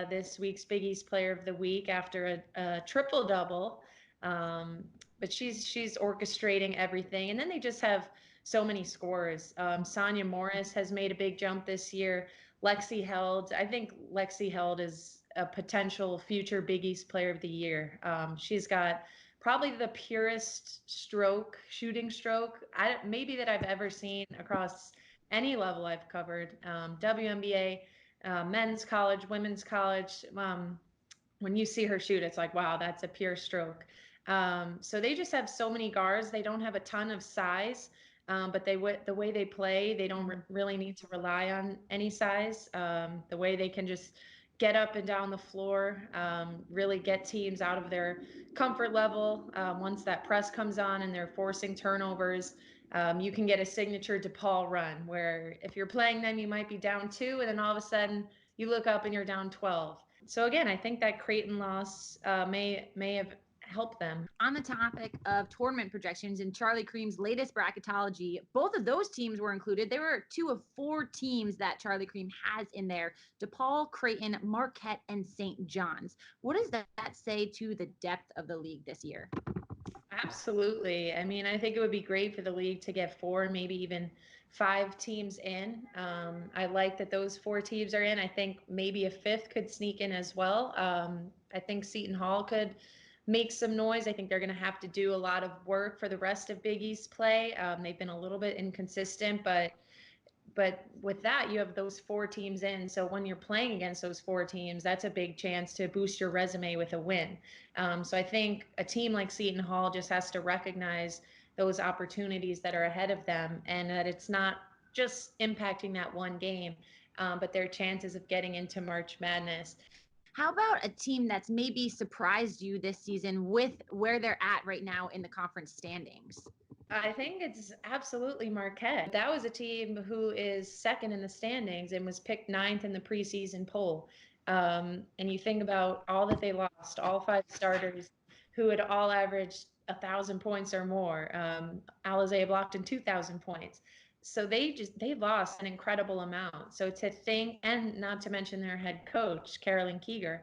this week's Big East Player of the Week after a triple-double. But she's orchestrating everything. And then they just have so many scorers. Sonia Morris has made a big jump this year. Lexi Held, I think Lexi Held is a potential future Big East Player of the Year. She's got probably the purest shooting stroke, maybe that I've ever seen across any level I've covered. WNBA, men's college, women's college. When you see her shoot, it's like, wow, that's a pure stroke. So they just have so many guards. They don't have a ton of size, but the way they play, they don't really need to rely on any size. The way they can just get up and down the floor, really get teams out of their comfort level. Once that press comes on and they're forcing turnovers, you can get a signature DePaul run where if you're playing them, you might be down 2, and then all of a sudden you look up and you're down 12. So again, I think that Creighton loss may have helped them. On the topic of tournament projections in Charlie Cream's latest bracketology, both of those teams were included. There were 2 of 4 teams that Charlie Cream has in there: DePaul, Creighton, Marquette, and St. John's. What does that say to the depth of the league this year? Absolutely. I mean, I think it would be great for the league to get 4, maybe even 5 teams in. I like that those 4 teams are in. I think maybe a 5th could sneak in as well. I think Seton Hall could make some noise. I think they're going to have to do a lot of work for the rest of Big East play. They've been a little bit inconsistent, but with that, you have those 4 teams in. So when you're playing against those 4 teams, that's a big chance to boost your resume with a win. So I think a team like Seton Hall just has to recognize those opportunities that are ahead of them, and that it's not just impacting that one game, but their chances of getting into March Madness. How about a team that's maybe surprised you this season with where they're at right now in the conference standings? I think it's absolutely Marquette. That was a team who is second in the standings and was picked 9th in the preseason poll. And you think about all that they lost, all 5 starters who had all averaged 1,000 points or more. Alizé Blockton 2,000 points. So they lost an incredible amount. So to think, and not to mention their head coach, Carolyn Keeger.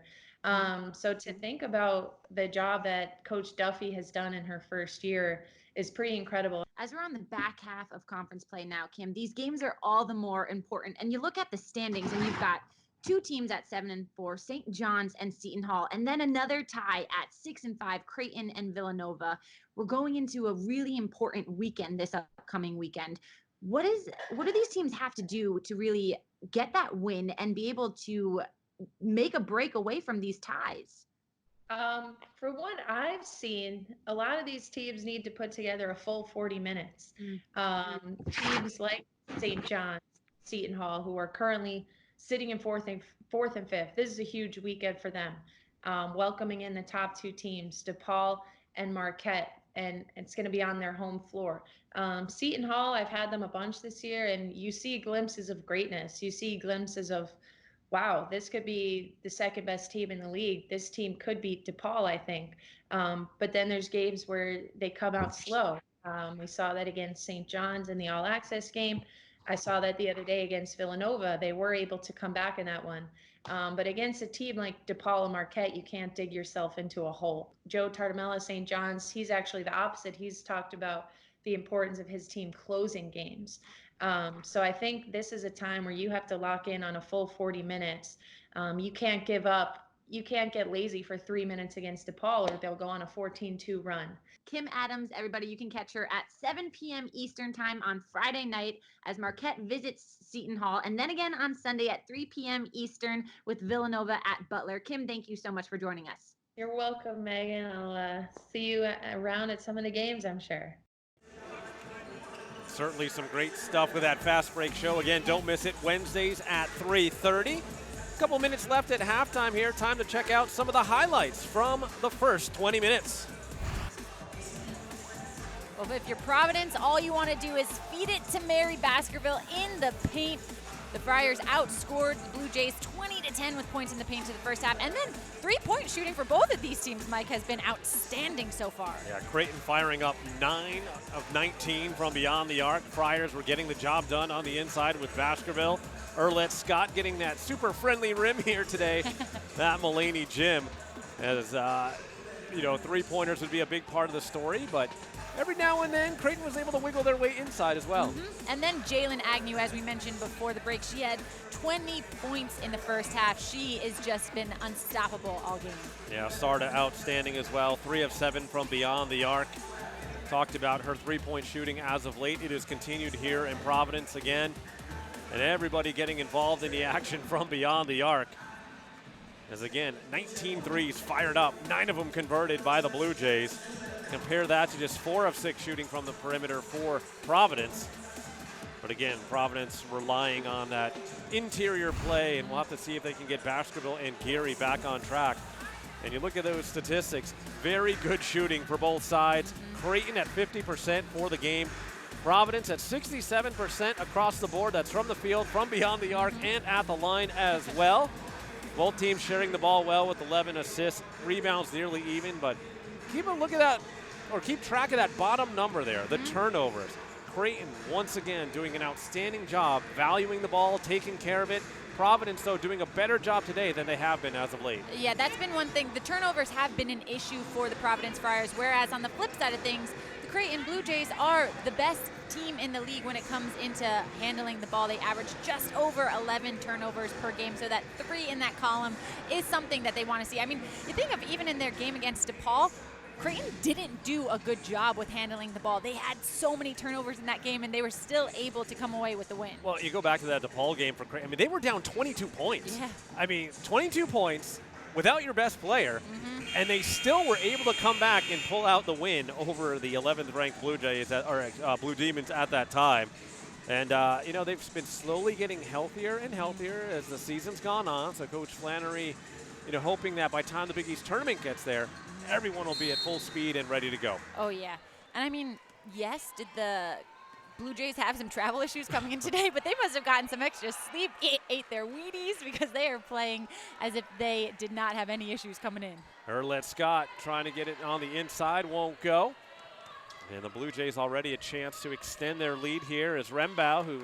So to think about the job that Coach Duffy has done in her first year is pretty incredible. As we're on the back half of conference play now, Kim, these games are all the more important. And you look at the standings and you've got 2 teams at 7-4, St. John's and Seton Hall, and then another tie at 6-5, Creighton and Villanova. We're going into a really important weekend this upcoming weekend. What do these teams have to do to really get that win and be able to make a break away from these ties? For what I've seen, a lot of these teams need to put together a full 40 minutes. Teams like St. John's, Seton Hall, who are currently sitting in fourth and 5th. This is a huge weekend for them. Welcoming in the top 2 teams, DePaul and Marquette, and it's going to be on their home floor. Seton Hall, I've had them a bunch this year, and you see glimpses of greatness. You see glimpses of wow, this could be the second best team in the league. This team could beat DePaul, I think. But then there's games where they come out slow. We saw that against St. John's in the All Access game. I saw that the other day against Villanova. They were able to come back in that one. But against a team like DePaul and Marquette, you can't dig yourself into a hole. Joe Tartamella, St. John's, he's actually the opposite. He's talked about the importance of his team closing games. So I think this is a time where you have to lock in on a full 40 minutes. You can't give up. You can't get lazy for 3 minutes against DePaul or they'll go on a 14-2 run. Kim Adams, everybody, you can catch her at 7 p.m. Eastern time on Friday night as Marquette visits Seton Hall, and then again on Sunday at 3 p.m. Eastern with Villanova at Butler. Kim, thank you so much for joining us. You're welcome, Megan. I'll see you around at some of the games, I'm sure. Certainly some great stuff with that Fast Break show. Again, don't miss it, Wednesdays at 3:30. A couple minutes left at halftime here. Time to check out some of the highlights from the first 20 minutes. Well, if you're Providence, all you want to do is feed it to Mary Baskerville in the paint. The Friars outscored the Blue Jays 20-10 with points in the paint to the first half. And then three-point shooting for both of these teams, Mike, has been outstanding so far. Yeah, Creighton firing up 9 of 19 from beyond the arc. Friars were getting the job done on the inside with Baskerville. Erlette Scott getting that super friendly rim here today. That Mulaney Jim, as three-pointers would be a big part of the story, but every now and then, Creighton was able to wiggle their way inside as well. And then Jalen Agnew, as we mentioned before the break, she had 20 points in the first half. She has just been unstoppable all game. Yeah, Sarda outstanding as well. 3 of 7 from beyond the arc. Talked about her three-point shooting as of late. It has continued here in Providence again. And everybody getting involved in the action from beyond the arc. As again, 19 threes fired up, 9 of them converted by the Blue Jays. Compare that to just 4 of 6 shooting from the perimeter for Providence. But again, Providence relying on that interior play, and we'll have to see if they can get Baskerville and Geary back on track. And you look at those statistics, very good shooting for both sides. Creighton at 50% for the game. Providence at 67% across the board. That's from the field, from beyond the arc, and at the line as well. Both teams sharing the ball well with 11 assists. Rebounds nearly even, but keep a look at that, or keep track of that bottom number there, the turnovers. Creighton, once again, doing an outstanding job valuing the ball, taking care of it. Providence, though, doing a better job today than they have been as of late. Yeah, that's been one thing. The turnovers have been an issue for the Providence Friars, whereas on the flip side of things, the Creighton Blue Jays are the best team in the league when it comes into handling the ball. They average just over 11 turnovers per game, so that 3 in that column is something that they want to see. I mean, you think of even in their game against DePaul, Creighton didn't do a good job with handling the ball. They had so many turnovers in that game, and they were still able to come away with the win. Well, you go back to that DePaul game for Creighton. I mean, they were down 22 points. Yeah. I mean, 22 points without your best player, and they still were able to come back and pull out the win over the 11th-ranked Blue Jays, Blue Demons at that time. And, they've been slowly getting healthier and healthier as the season's gone on. So Coach Flannery, hoping that by the time the Big East tournament gets there, everyone will be at full speed and ready to go. Oh, yeah. And, I mean, yes, did the Blue Jays have some travel issues coming in today, but they must have gotten some extra sleep, ate their Wheaties, because they are playing as if they did not have any issues coming in. Erlette Scott trying to get it on the inside, won't go. And the Blue Jays already a chance to extend their lead here as Rembau, who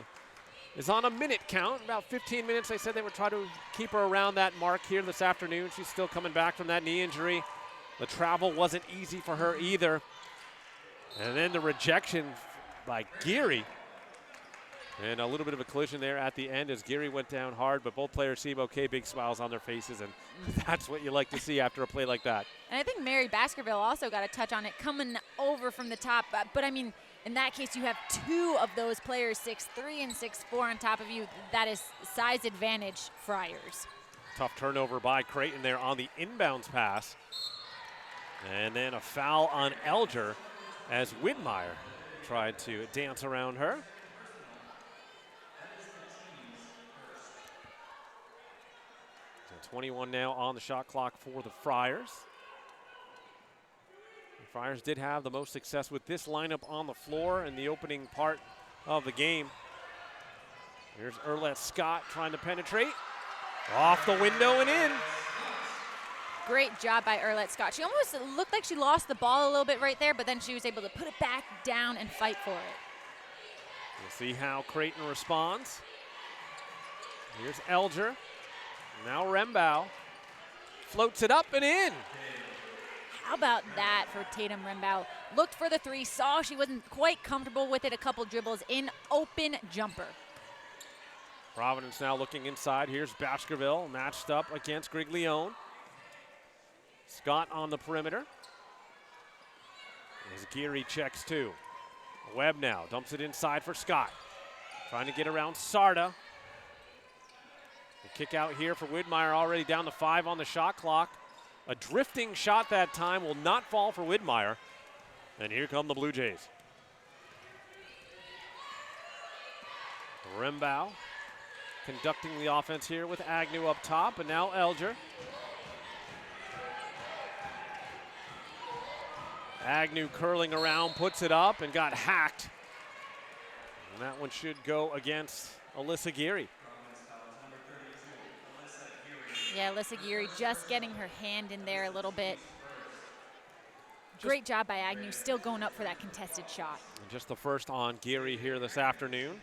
is on a minute count, about 15 minutes. They said they would try to keep her around that mark here this afternoon. She's still coming back from that knee injury. The travel wasn't easy for her either. And then the rejection by Geary. And a little bit of a collision there at the end as Geary went down hard, but both players seem okay, big smiles on their faces, and that's what you like to see after a play like that. And I think Mary Baskerville also got a touch on it coming over from the top. But I mean, in that case, you have 2 of those players, 6'3" and 6'4" on top of you. That is size advantage Friars. Tough turnover by Creighton there on the inbounds pass. And then a foul on Elger as Widmeyer tried to dance around her. So 21 now on the shot clock for the Friars. The Friars did have the most success with this lineup on the floor in the opening part of the game. Here's Erlette Scott trying to penetrate. Off the window and in. Great job by Erlette Scott. She almost looked like she lost the ball a little bit right there, but then she was able to put it back down and fight for it. We'll see how Creighton responds. Here's Elger. Now Rembow. Floats it up and in. How about that for Tatum Rembow? Looked for the three, saw she wasn't quite comfortable with it, a couple dribbles in, open jumper. Providence now looking inside. Here's Baskerville matched up against Griglione. Scott on the perimeter. As Geary checks two. Webb now dumps it inside for Scott. Trying to get around Sarda. The kick out here for Widmeyer, already down to 5 on the shot clock. A drifting shot that time will not fall for Widmeyer. And here come the Blue Jays. Rembow conducting the offense here with Agnew up top, and now Elger. Agnew curling around, puts it up, and got hacked. And that one should go against Alyssa Geary. Yeah, Alyssa Geary just getting her hand in there a little bit. Great job by Agnew, still going up for that contested shot. And just the first on Geary here this afternoon.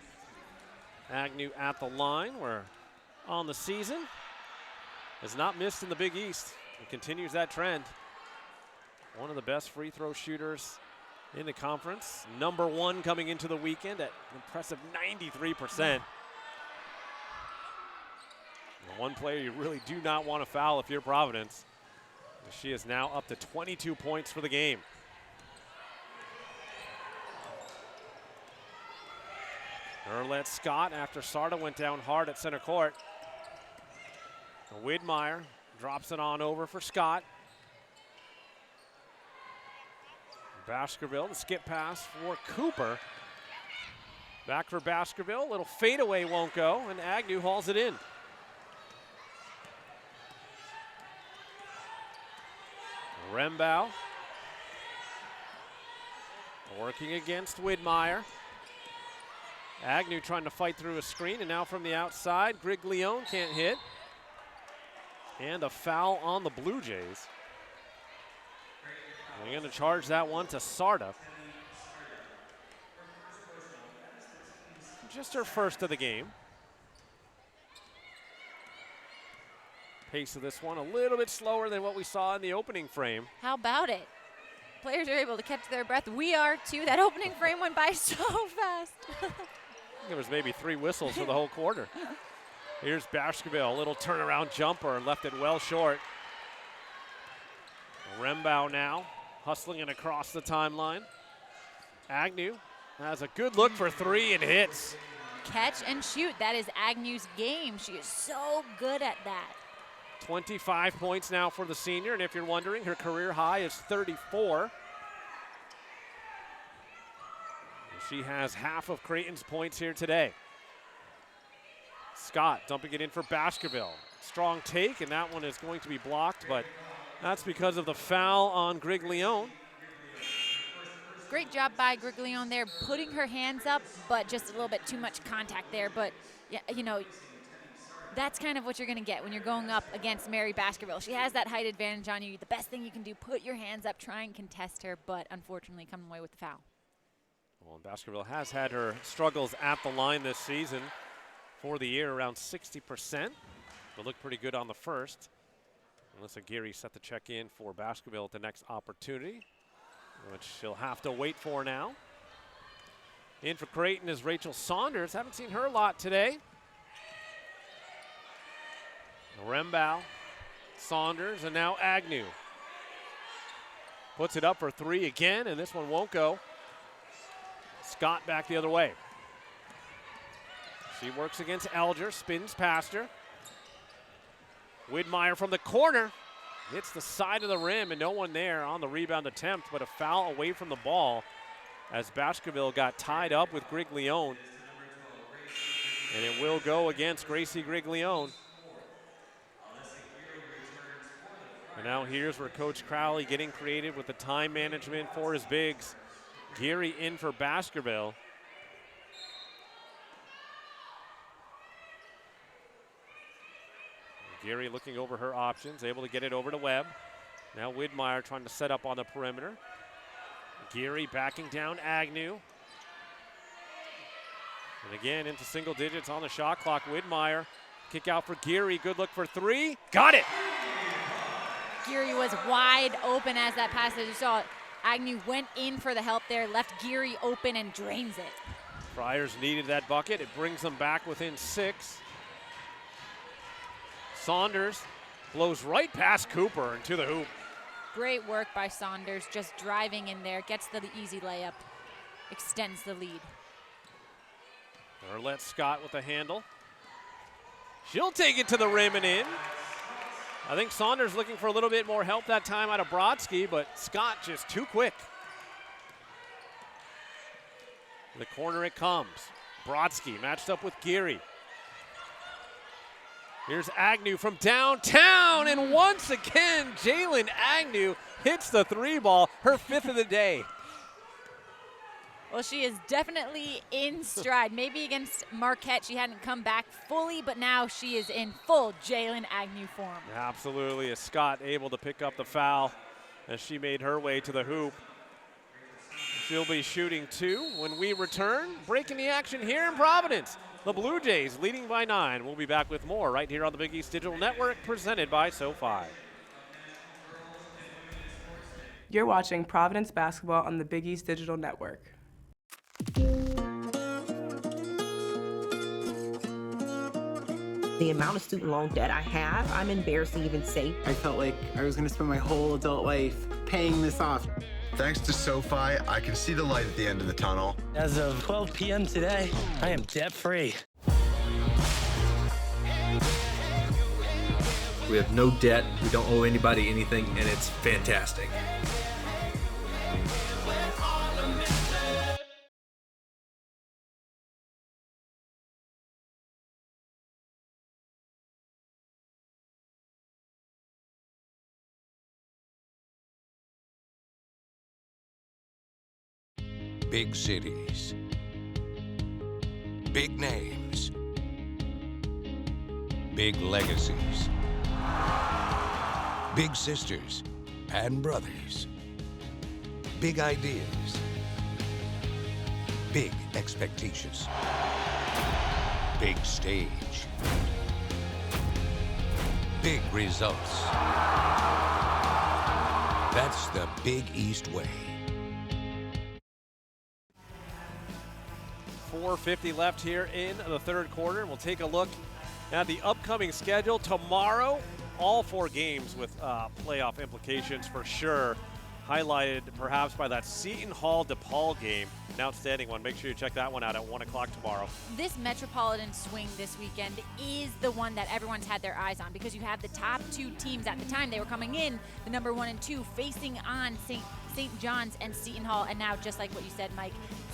Agnew at the line, where on the season has not missed in the Big East. It continues that trend. One of the best free throw shooters in the conference. Number 1 coming into the weekend at an impressive 93%. One player you really do not want to foul if you're Providence. She is now up to 22 points for the game. Erlette Scott after Sarda went down hard at center court. Widmeyer drops it on over for Scott. Baskerville, the skip pass for Cooper. Back for Baskerville, little fadeaway won't go, and Agnew hauls it in. Rembow working against Widmeyer. Agnew trying to fight through a screen, and now from the outside, Griglione can't hit. And a foul on the Blue Jays. They're going to charge that one to Sarda. Just her first of the game. Pace of this one a little bit slower than what we saw in the opening frame. How about it? Players are able to catch their breath. We are too. That opening frame went by so fast. There was maybe 3 whistles for the whole quarter. Here's Baskerville, a little turnaround jumper, and left it well short. Rembow now, hustling it across the timeline. Agnew has a good look for 3 and hits. Catch and shoot, that is Agnew's game. She is so good at that. 25 points now for the senior, and if you're wondering, her career high is 34. She has half of Creighton's points here today. Scott dumping it in for Baskerville. Strong take, and that one is going to be blocked, but that's because of the foul on Griglione. Great job by Griglione there, putting her hands up, but just a little bit too much contact there. But, yeah, you know, that's kind of what you're going to get when you're going up against Mary Baskerville. She has that height advantage on you. The best thing you can do, put your hands up, try and contest her, but unfortunately coming away with the foul. Well, Baskerville has had her struggles at the line this season. For the year, around 60%, but looked pretty good on the first. Alyssa Geary set the check in for Baskerville at the next opportunity, which she'll have to wait for now. In for Creighton is Rachel Saunders. Haven't seen her a lot today. Rembow, Saunders, and now Agnew. Puts it up for 3 again, and this one won't go. Scott back the other way. She works against Elger, spins past her. Widmeyer from the corner. Hits the side of the rim, and no one there on the rebound attempt, but a foul away from the ball as Baskerville got tied up with Griglione. And it will go against Gracie Griglione. And now here's where Coach Crowley getting creative with the time management for his bigs. Geary in for Baskerville. Geary looking over her options, able to get it over to Webb. Now Widmeyer trying to set up on the perimeter. Geary backing down Agnew. And again into single digits on the shot clock. Widmeyer, kick out for Geary. Good look for three. Got it! Geary was wide open as that pass, as you saw. Agnew went in for the help there, left Geary open and drains it. Friars needed that bucket. It brings them back within 6. Saunders blows right past Cooper into the hoop. Great work by Saunders, just driving in there, gets the easy layup, extends the lead. Arlette Scott with the handle. She'll take it to the rim and in. I think Saunders looking for a little bit more help that time out of Brodsky, but Scott just too quick. The corner it comes. Brodsky matched up with Geary. Here's Agnew from downtown, and once again, Jalen Agnew hits the 3 ball, her 5th of the day. Well, she is definitely in stride. Maybe against Marquette, she hadn't come back fully, but now she is in full Jalen Agnew form. Absolutely, as Scott able to pick up the foul as she made her way to the hoop. She'll be shooting 2 when we return. Breaking the action here in Providence. The Blue Jays leading by 9. We'll be back with more right here on the Big East Digital Network, presented by SoFi. You're watching Providence basketball on the Big East Digital Network. The amount of student loan debt I have, I'm embarrassed to even say. I felt like I was going to spend my whole adult life paying this off. Thanks to SoFi, I can see the light at the end of the tunnel. As of 12 p.m. today, I am debt-free. We have no debt, we don't owe anybody anything, and it's fantastic. Big cities. Big names. Big legacies. Big sisters and brothers. Big ideas. Big expectations. Big stage. Big results. That's the Big East way. 4:50 left here in the 3rd quarter. We'll take a look at the upcoming schedule. Tomorrow, all 4 games with playoff implications for sure. Highlighted perhaps by that Seton Hall DePaul game. An outstanding one. Make sure you check that one out at 1 o'clock tomorrow. This Metropolitan swing this weekend is the one that everyone's had their eyes on, because you have the top 2 teams at the time. They were coming in, the number 1 and 2, facing on St. John's and Seton Hall. And now, just like what you said, Mike,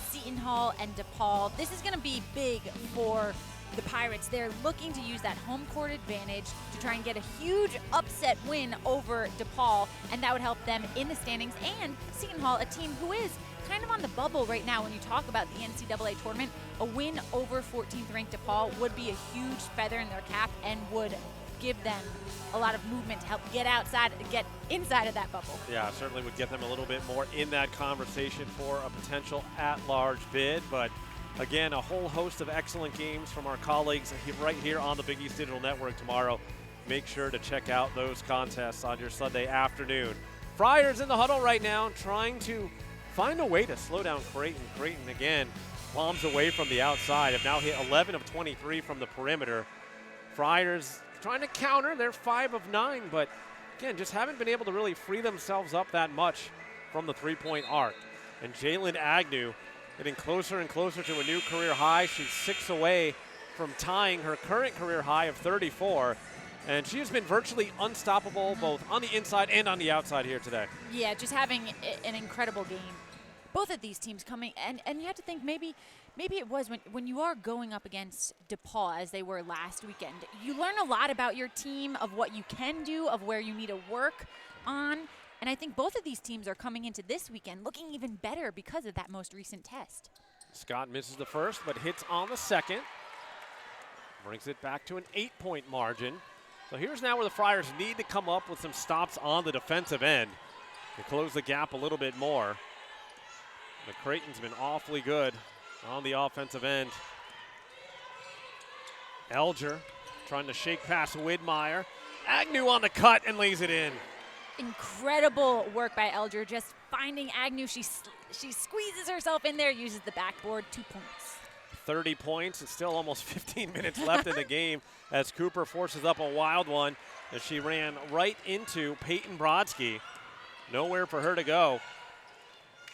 Seton Hall and DePaul. This is going to be big for the Pirates. They're looking to use that home court advantage to try and get a huge upset win over DePaul, and that would help them in the standings. And Seton Hall, a team who is kind of on the bubble right now when you talk about the NCAA tournament, a win over 14th ranked DePaul would be a huge feather in their cap and would give them a lot of movement to help get inside of that bubble. Yeah, certainly would get them a little bit more in that conversation for a potential at-large bid. But again, a whole host of excellent games from our colleagues right here on the Big East Digital Network tomorrow. Make sure to check out those contests on your Sunday afternoon. Friars in the huddle right now, trying to find a way to slow down Creighton. Creighton, again, bombs away from the outside. Have now hit 11 of 23 from the perimeter. Friars trying to counter. They're 5 of 9, but again, just haven't been able to really free themselves up that much from the three-point arc. And Jalen Agnew getting closer and closer to a new career high. She's 6 away from tying her current career high of 34. And she has been virtually unstoppable both on the inside and on the outside here today. Yeah, just having an incredible game. Both of these teams coming, and you have to think maybe it was when you are going up against DePaul, as they were last weekend, you learn a lot about your team, of what you can do, of where you need to work on. And I think both of these teams are coming into this weekend looking even better because of that most recent test. Scott misses the first, but hits on the second. Brings it back to an 8-point margin. So here's now where the Friars need to come up with some stops on the defensive end to close the gap a little bit more. But Creighton's been awfully good on the offensive end. Elger trying to shake past Widmeyer. Agnew on the cut and lays it in. Incredible work by Elger, just finding Agnew. She squeezes herself in there, uses the backboard, 2 points. 30 points. It's still almost 15 minutes left in the game as Cooper forces up a wild one as she ran right into Peyton Brodsky. Nowhere for her to go.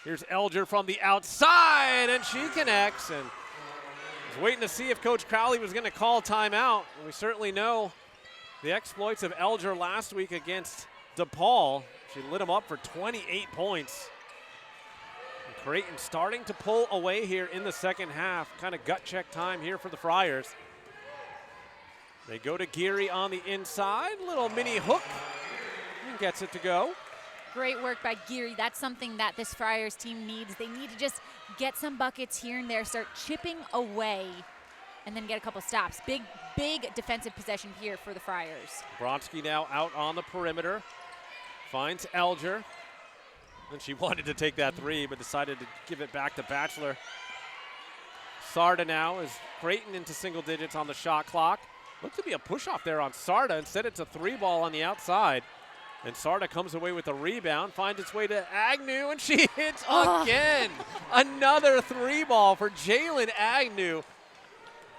Here's Elger from the outside, and she connects. And was waiting to see if Coach Crowley was going to call timeout. And we certainly know the exploits of Elger last week against DePaul. She lit him up for 28 points. And Creighton starting to pull away here in the second half. Kind of gut check time here for the Friars. They go to Geary on the inside. Little mini hook. And gets it to go. Great work by Geary. That's something that this Friars team needs. They need to just get some buckets here and there, start chipping away, and then get a couple stops. Big defensive possession here for the Friars. Brodsky now out on the perimeter. Finds Elger. And she wanted to take that three, but decided to give it back to Batchelor. Sarda now is Creighton into single digits on the shot clock. Looked to be a push-off there on Sarda. Instead, it's a three ball on the outside. And Sarda comes away with a rebound, finds its way to Agnew, and she hits again. Another three ball for Jalen Agnew.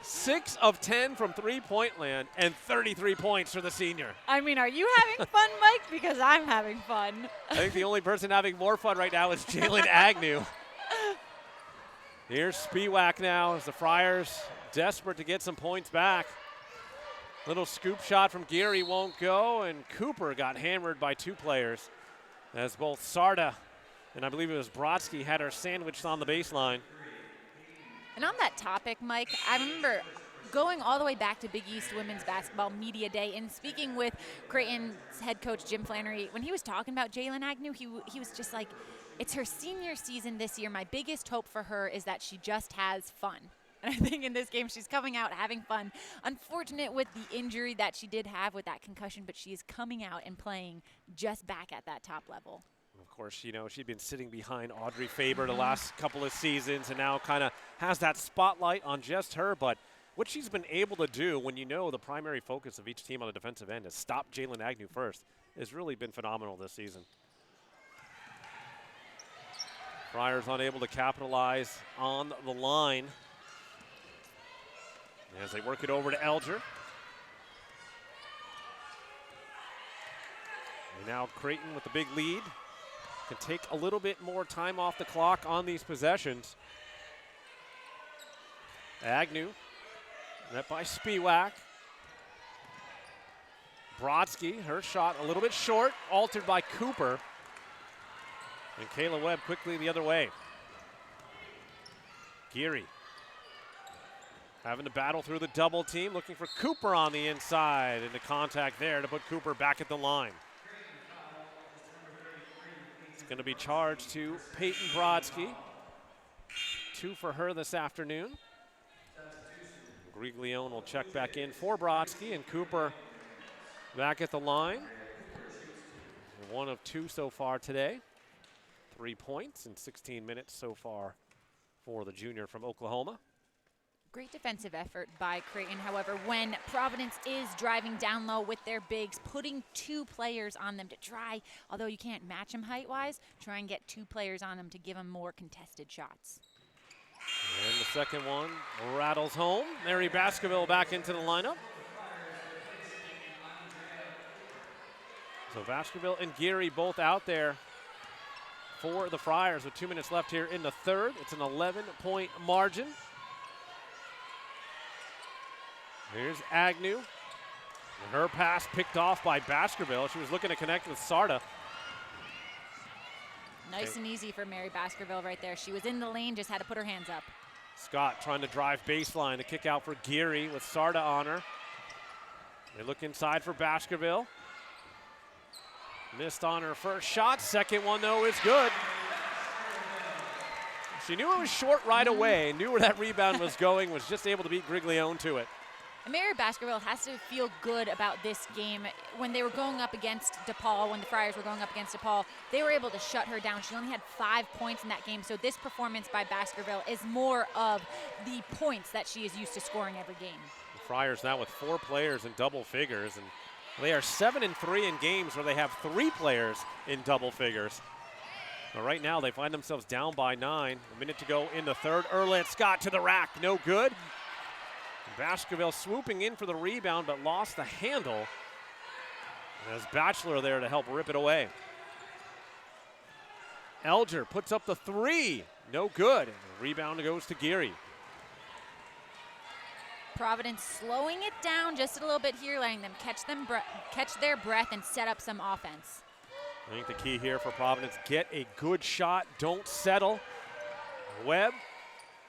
6 of 10 from three-point land and 33 points for the senior. I mean, are you having fun, Mike? Because I'm having fun. I think the only person having more fun right now is Jalen Agnew. Here's Spiewak now as the Friars desperate to get some points back. Little scoop shot from Geary won't go, and Cooper got hammered by two players as both Sarda and I believe it was Brodsky had her sandwiched on the baseline. And on that topic, Mike, I remember going all the way back to Big East Women's Basketball Media Day and speaking with Creighton's head coach, Jim Flannery. When he was talking about Jalen Agnew, he was just like, it's her senior season this year. My biggest hope for her is that she just has fun. And I think in this game, she's coming out having fun. Unfortunate with the injury that she did have with that concussion, but she is coming out and playing just back at that top level. Of course, you know, she'd been sitting behind Audrey Faber the last couple of seasons and now kind of has that spotlight on just her. But what she's been able to do when you know the primary focus of each team on the defensive end is stop Jalen Agnew first has really been phenomenal this season. Friars unable to capitalize on the line as they work it over to Elger. And now Creighton with the big lead can take a little bit more time off the clock on these possessions. Agnew, met by Spiewak. Brodsky, her shot a little bit short, altered by Cooper. And Kayla Webb quickly the other way. Geary having to battle through the double team, looking for Cooper on the inside, and the contact there to put Cooper back at the line. It's going to be charged to Peyton Brodsky. 2 for her this afternoon. Griglione will check back in for Brodsky, and Cooper back at the line. 1 of 2 so far today. 3 points in 16 minutes so far for the junior from Oklahoma. Great defensive effort by Creighton. However, when Providence is driving down low with their bigs, putting 2 players on them to try, although you can't match them height-wise, try and get 2 players on them to give them more contested shots. And the second one rattles home. Mary Baskerville back into the lineup. So Baskerville and Geary both out there for the Friars with 2 minutes left here in the third. It's an 11-point margin. Here's Agnew. And her pass picked off by Baskerville. She was looking to connect with Sarda. Nice and easy for Mary Baskerville right there. She was in the lane, just had to put her hands up. Scott trying to drive baseline to kick out for Geary with Sarda on her. They look inside for Baskerville. Missed on her first shot. Second one, though, is good. She knew it was short right away, knew where that rebound was going, was just able to beat Griglione to it. And Mary Baskerville has to feel good about this game. When they were going up against DePaul, when the Friars were going up against DePaul, they were able to shut her down. She only had 5 points in that game, so this performance by Baskerville is more of the points that she is used to scoring every game. The Friars now with 4 players in double figures, and they are 7-3 in games where they have 3 players in double figures. But right now they find themselves down by 9. A minute to go in the third. Erland Scott to the rack, no good. Baskerville swooping in for the rebound, but lost the handle. And there's Batchelor there to help rip it away. Elger puts up the 3, no good. And the rebound goes to Geary. Providence slowing it down just a little bit here, letting them catch their breath and set up some offense. I think the key here for Providence, get a good shot, don't settle. Webb,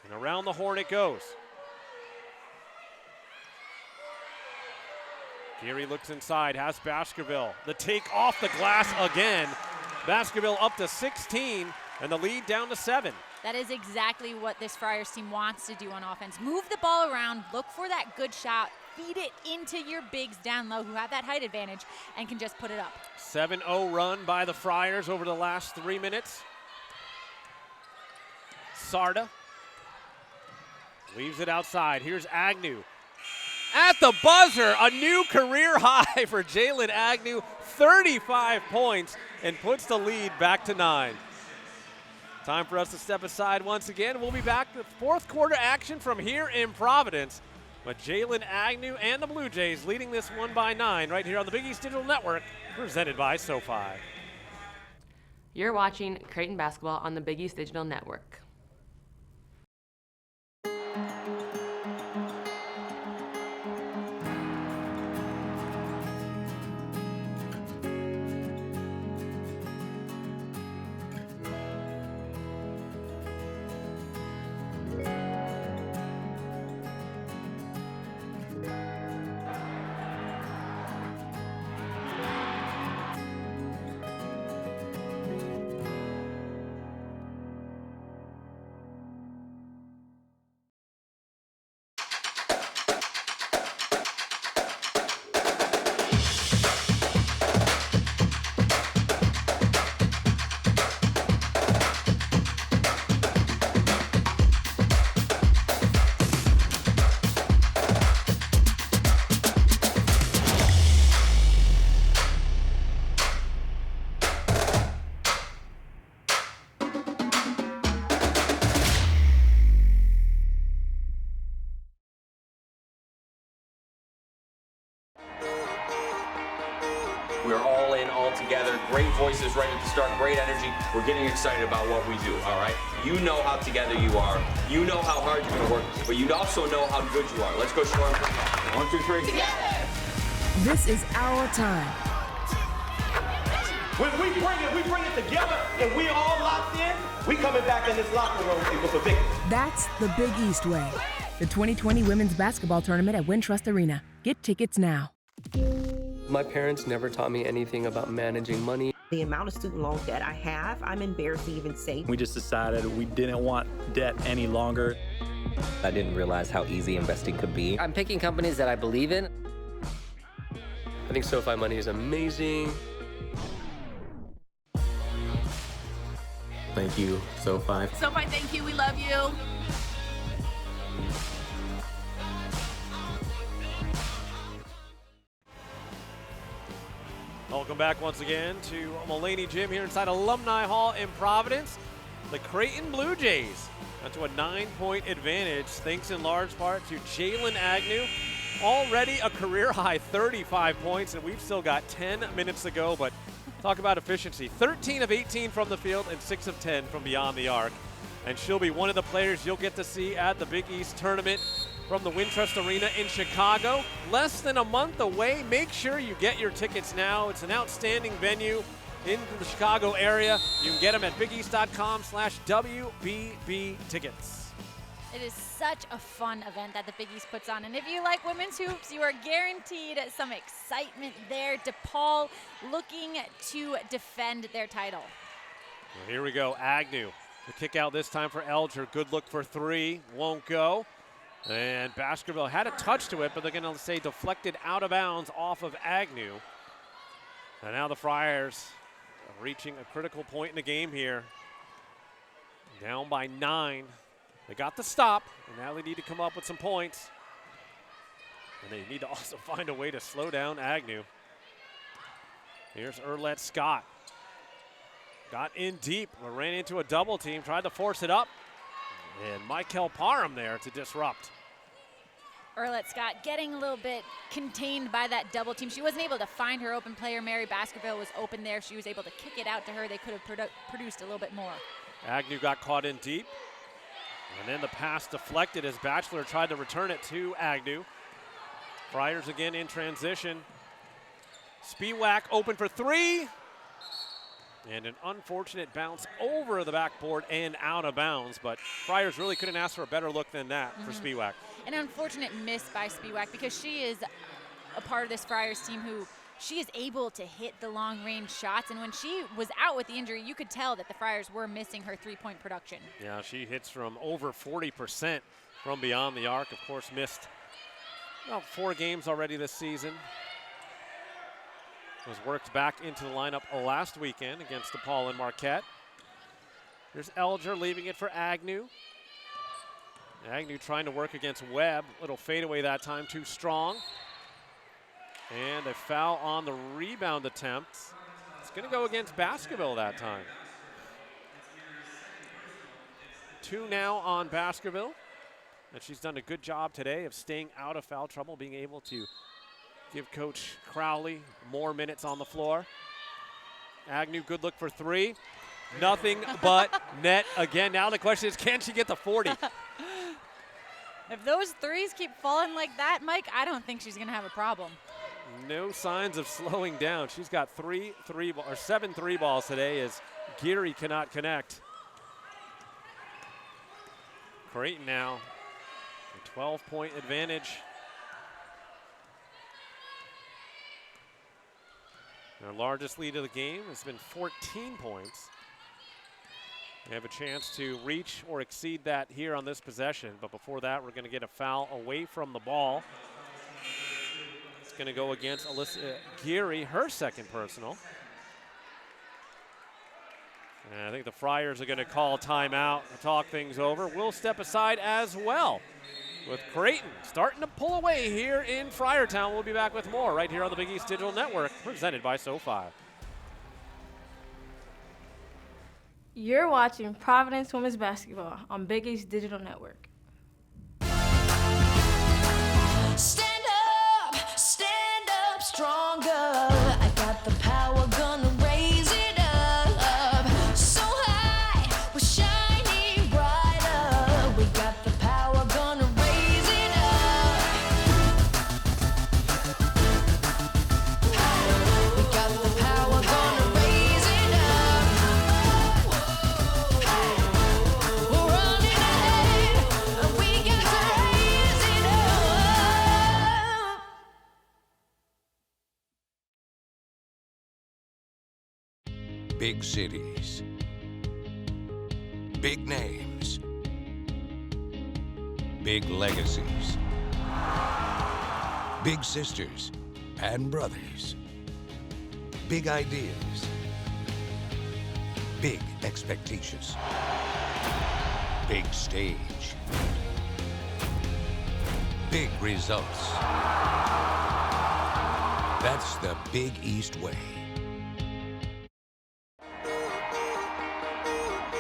and around the horn it goes. Geary looks inside, has Baskerville. The take off the glass again. Baskerville up to 16, and the lead down to 7. That is exactly what this Friars team wants to do on offense. Move the ball around, look for that good shot, feed it into your bigs down low who have that height advantage and can just put it up. 7-0 run by the Friars over the last 3 minutes. Sarda leaves it outside. Here's Agnew. At the buzzer, a new career high for Jalen Agnew, 35 points, and puts the lead back to 9. Time for us to step aside once again. We'll be back with fourth quarter action from here in Providence. But Jalen Agnew and the Blue Jays leading this one by 9 right here on the Big East Digital Network, presented by SoFi. You're watching Creighton basketball on the Big East Digital Network. We're all in, all together. Great voices ready to start, great energy. We're getting excited about what we do, all right? You know how together you are. You know how hard you're going to work, but you also know how good you are. Let's go show them. 1, 2, 3. Together! This is our time. When we bring it together and we all locked in, we coming back in this locker room with a victory. That's the Big East way. The 2020 Women's Basketball Tournament at Wintrust Arena. Get tickets now. My parents never taught me anything about managing money. The amount of student loan debt I have, I'm embarrassed to even say. We just decided we didn't want debt any longer. I didn't realize how easy investing could be. I'm picking companies that I believe in. I think SoFi Money is amazing. Thank you, SoFi. SoFi, thank you. We love you. Welcome back once again to Mulaney Gym here inside Alumni Hall in Providence. The Creighton Blue Jays onto a 9-point advantage thanks in large part to Jalen Agnew. Already a career-high 35 points, and we've still got 10 minutes to go, but talk about efficiency. 13 of 18 from the field and 6 of 10 from beyond the arc. And she'll be one of the players you'll get to see at the Big East Tournament from the Wintrust Arena in Chicago. Less than a month away. Make sure you get your tickets now. It's an outstanding venue in the Chicago area. You can get them at bigeast.com/WBB tickets. It is such a fun event that the Big East puts on. And if you like women's hoops, you are guaranteed some excitement there. DePaul looking to defend their title. Well, here we go. Agnew. The kick out this time for Elger. Good look for 3. Won't go. And Baskerville had a touch to it, but they're going to say deflected out of bounds off of Agnew. And now the Friars are reaching a critical point in the game here. Down by 9. They got the stop, and now they need to come up with some points. And they need to also find a way to slow down Agnew. Here's Erlette Scott. Got in deep, ran into a double team, tried to force it up. And Michael Parham there to disrupt. Erlette Scott getting a little bit contained by that double team. She wasn't able to find her open player. Mary Baskerville was open there. She was able to kick it out to her. They could have produced a little bit more. Agnew got caught in deep. And then the pass deflected as Batchelor tried to return it to Agnew. Friars again in transition. Spiewak open for 3. And an unfortunate bounce over the backboard and out of bounds. But Friars really couldn't ask for a better look than that for Spiewak. An unfortunate miss by Spiewak because she is a part of this Friars team who she is able to hit the long-range shots. And when she was out with the injury, you could tell that the Friars were missing her three-point production. Yeah, she hits from over 40% from beyond the arc. Of course, missed about 4 games already this season. Was worked back into the lineup last weekend against DePaul and Marquette. There's Elger leaving it for Agnew. Agnew trying to work against Webb. Little fadeaway that time, too strong. And a foul on the rebound attempt. It's going to go against Baskerville that time. 2 now on Baskerville. And she's done a good job today of staying out of foul trouble, being able to give Coach Crowley more minutes on the floor. Agnew, good look for 3. Nothing but net again. Now the question is, can she get to 40? If those threes keep falling like that, Mike, I don't think she's going to have a problem. No signs of slowing down. She's got 7 3 balls today as Geary cannot connect. Creighton now, a 12-point advantage. Their largest lead of the game has been 14 points. They have a chance to reach or exceed that here on this possession, but before that, we're going to get a foul away from the ball. It's going to go against Alyssa Geary, her second personal. And I think the Friars are going to call timeout to talk things over. We'll step aside as well with Creighton starting to pull away here in Friartown. We'll be back with more right here on the Big East Digital Network, presented by SoFi. You're watching Providence Women's Basketball on Big East Digital Network. Stand up stronger. I got the power, gonna raise it up. So high, we're shining brighter. We got the power, gonna raise it up. We got the power, gonna raise it up. We're running ahead. We got to raise it up. Big cities. Big names. Big legacies. Big sisters and brothers. Big ideas. Big expectations. Big stage. Big results. That's the Big East way.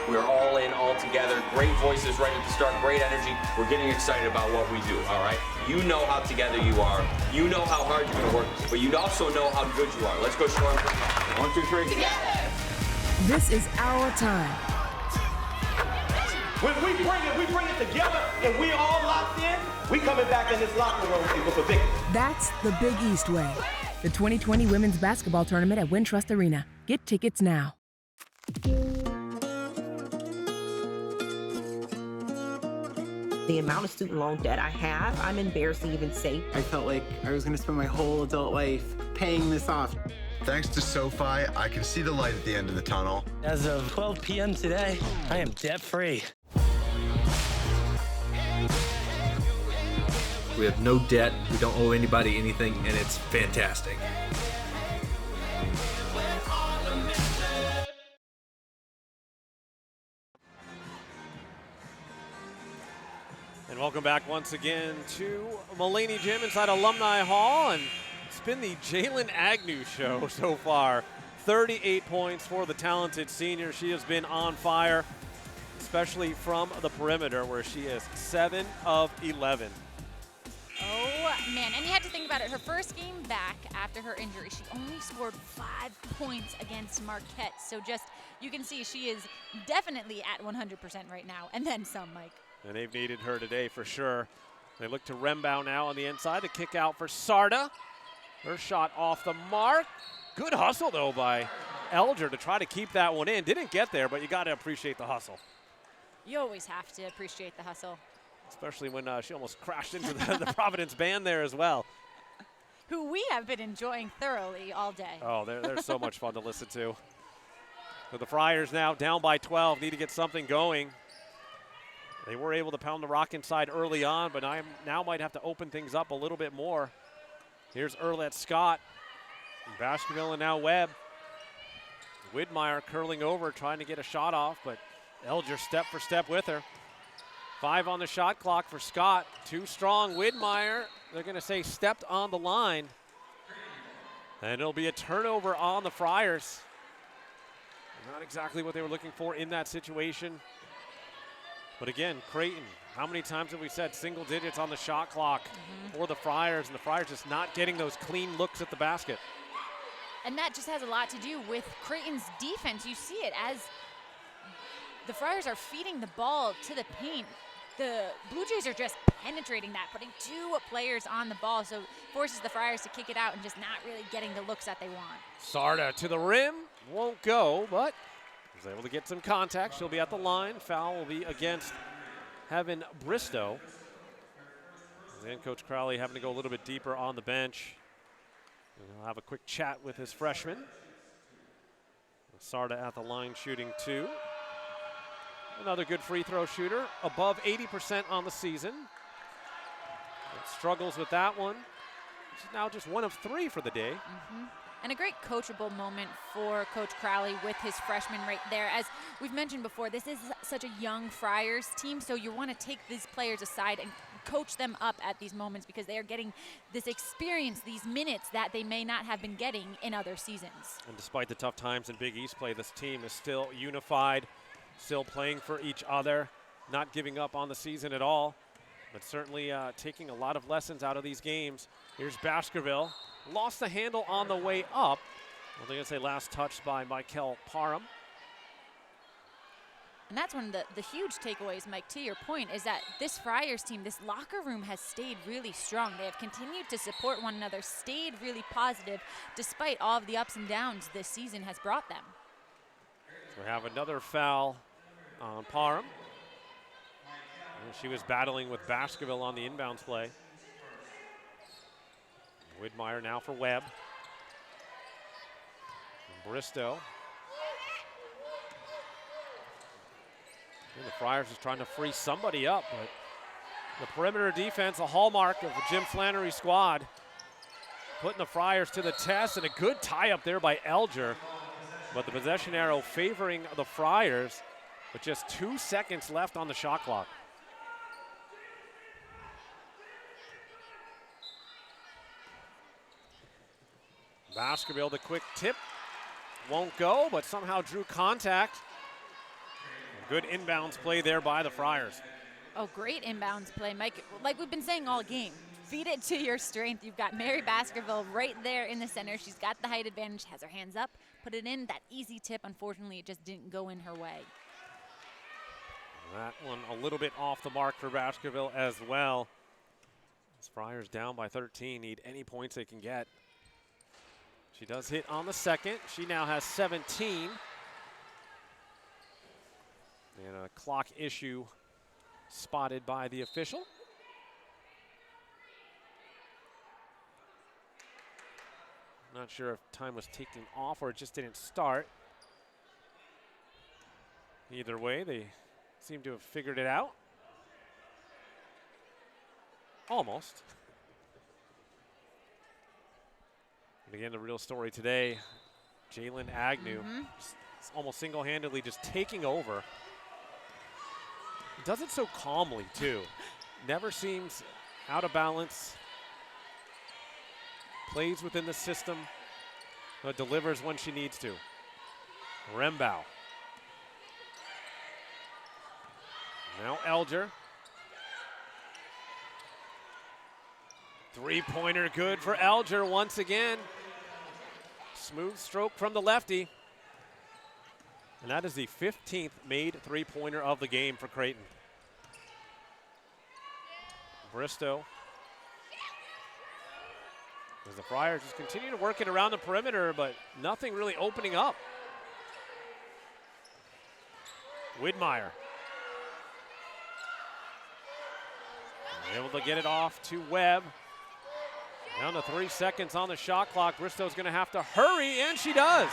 We're all in, all together. Great voices right at the start, great energy. We're getting excited about what we do, all right? You know how together you are. You know how hard you're gonna work, but you also know how good you are. Let's go, Storm. 1, 2, 3. Together. This is our time. When we bring it together and we all locked in, we coming back in this locker room with a victory. That's the Big East way. The 2020 Women's Basketball Tournament at Wintrust Arena. Get tickets now. The amount of student loan debt I have, I'm embarrassed to even say. I felt like I was going to spend my whole adult life paying this off. Thanks to SoFi, I can see the light at the end of the tunnel. As of 12 p.m. today, I am debt-free. We have no debt. We don't owe anybody anything, and it's fantastic. And welcome back once again to Mulaney Gym inside Alumni Hall. And it's been the Jalen Agnew show so far. 38 points for the talented senior. She has been on fire, especially from the perimeter, where she is 7 of 11. Oh, man. And you have to think about it. Her first game back after her injury, she only scored 5 points against Marquette. So just, you can see she is definitely at 100% right now. And then some, Mike. And they've needed her today for sure. They look to Rembau now on the inside to kick out for Sarda. Her shot off the mark. Good hustle, though, by Elger to try to keep that one in. Didn't get there, but you got to appreciate the hustle. You always have to appreciate the hustle. Especially when she almost crashed into the Providence band there as well. Who we have been enjoying thoroughly all day. Oh, they're so much fun to listen to. So the Friars now down by 12, need to get something going. They were able to pound the rock inside early on, but now might have to open things up a little bit more. Here's Erlette Scott. Baskerville and now Webb. Widmeyer curling over, trying to get a shot off, but Elger step for step with her. 5 on the shot clock for Scott. Too strong. Widmeyer, they're going to say stepped on the line. And it'll be a turnover on the Friars. Not exactly what they were looking for in that situation. But again, Creighton, how many times have we said single digits on the shot clock for the Friars, and the Friars just not getting those clean looks at the basket. And that just has a lot to do with Creighton's defense. You see it as the Friars are feeding the ball to the paint. The Blue Jays are just penetrating that, putting 2 players on the ball, so forces the Friars to kick it out and just not really getting the looks that they want. Sarda to the rim, won't go, but was able to get some contact. She'll be at the line. Foul will be against Heaven Bristow. And Coach Crowley having to go a little bit deeper on the bench. And he'll have a quick chat with his freshman. Sarda at the line shooting 2. Another good free throw shooter, above 80% on the season. But struggles with that one. She's now just 1 of 3 for the day. And a great coachable moment for Coach Crowley with his freshmen right there. As we've mentioned before, this is such a young Friars team, so you want to take these players aside and coach them up at these moments because they are getting this experience, these minutes that they may not have been getting in other seasons. And despite the tough times in Big East play, this team is still unified, still playing for each other, not giving up on the season at all, but certainly taking a lot of lessons out of these games. Here's Baskerville. Lost the handle on the way up. Well, they're going to say last touched by Michael Parham. And that's one of the huge takeaways, Mike, to your point, is that this Friars team, this locker room has stayed really strong. They have continued to support one another, stayed really positive, despite all of the ups and downs this season has brought them. We have another foul on Parham. And she was battling with Baskerville on the inbounds play. Widmeyer now for Webb. And Bristow. And the Friars is trying to free somebody up, but the perimeter defense, a hallmark of the Jim Flannery squad, putting the Friars to the test, and a good tie up there by Elger. But the possession arrow favoring the Friars with just 2 seconds left on the shot clock. Baskerville, the quick tip, won't go, but somehow drew contact. Good inbounds play there by the Friars. Oh, great inbounds play, Mike. Like we've been saying all game, feed it to your strength. You've got Mary Baskerville right there in the center. She's got the height advantage, has her hands up, put it in. That easy tip, unfortunately, it just didn't go in her way. That one a little bit off the mark for Baskerville as well. As Friars down by 13, need any points they can get. She does hit on the second. She now has 17. And a clock issue spotted by the official. Not sure if time was taken off or it just didn't start. Either way, they seem to have figured it out. Almost. And again, the real story today, Jalen Agnew almost single-handedly just taking over. Does it so calmly, too. Never seems out of balance. Plays within the system, but delivers when she needs to. Rembau. Now Elger. Three-pointer good for Elger once again. Smooth stroke from the lefty. And that is the 15th made three-pointer of the game for Creighton. Bristow. As the Friars just continue to work it around the perimeter, but nothing really opening up. Widmeyer. Able to get it off to Webb. Down to 3 seconds on the shot clock. Bristow's going to have to hurry, and she does.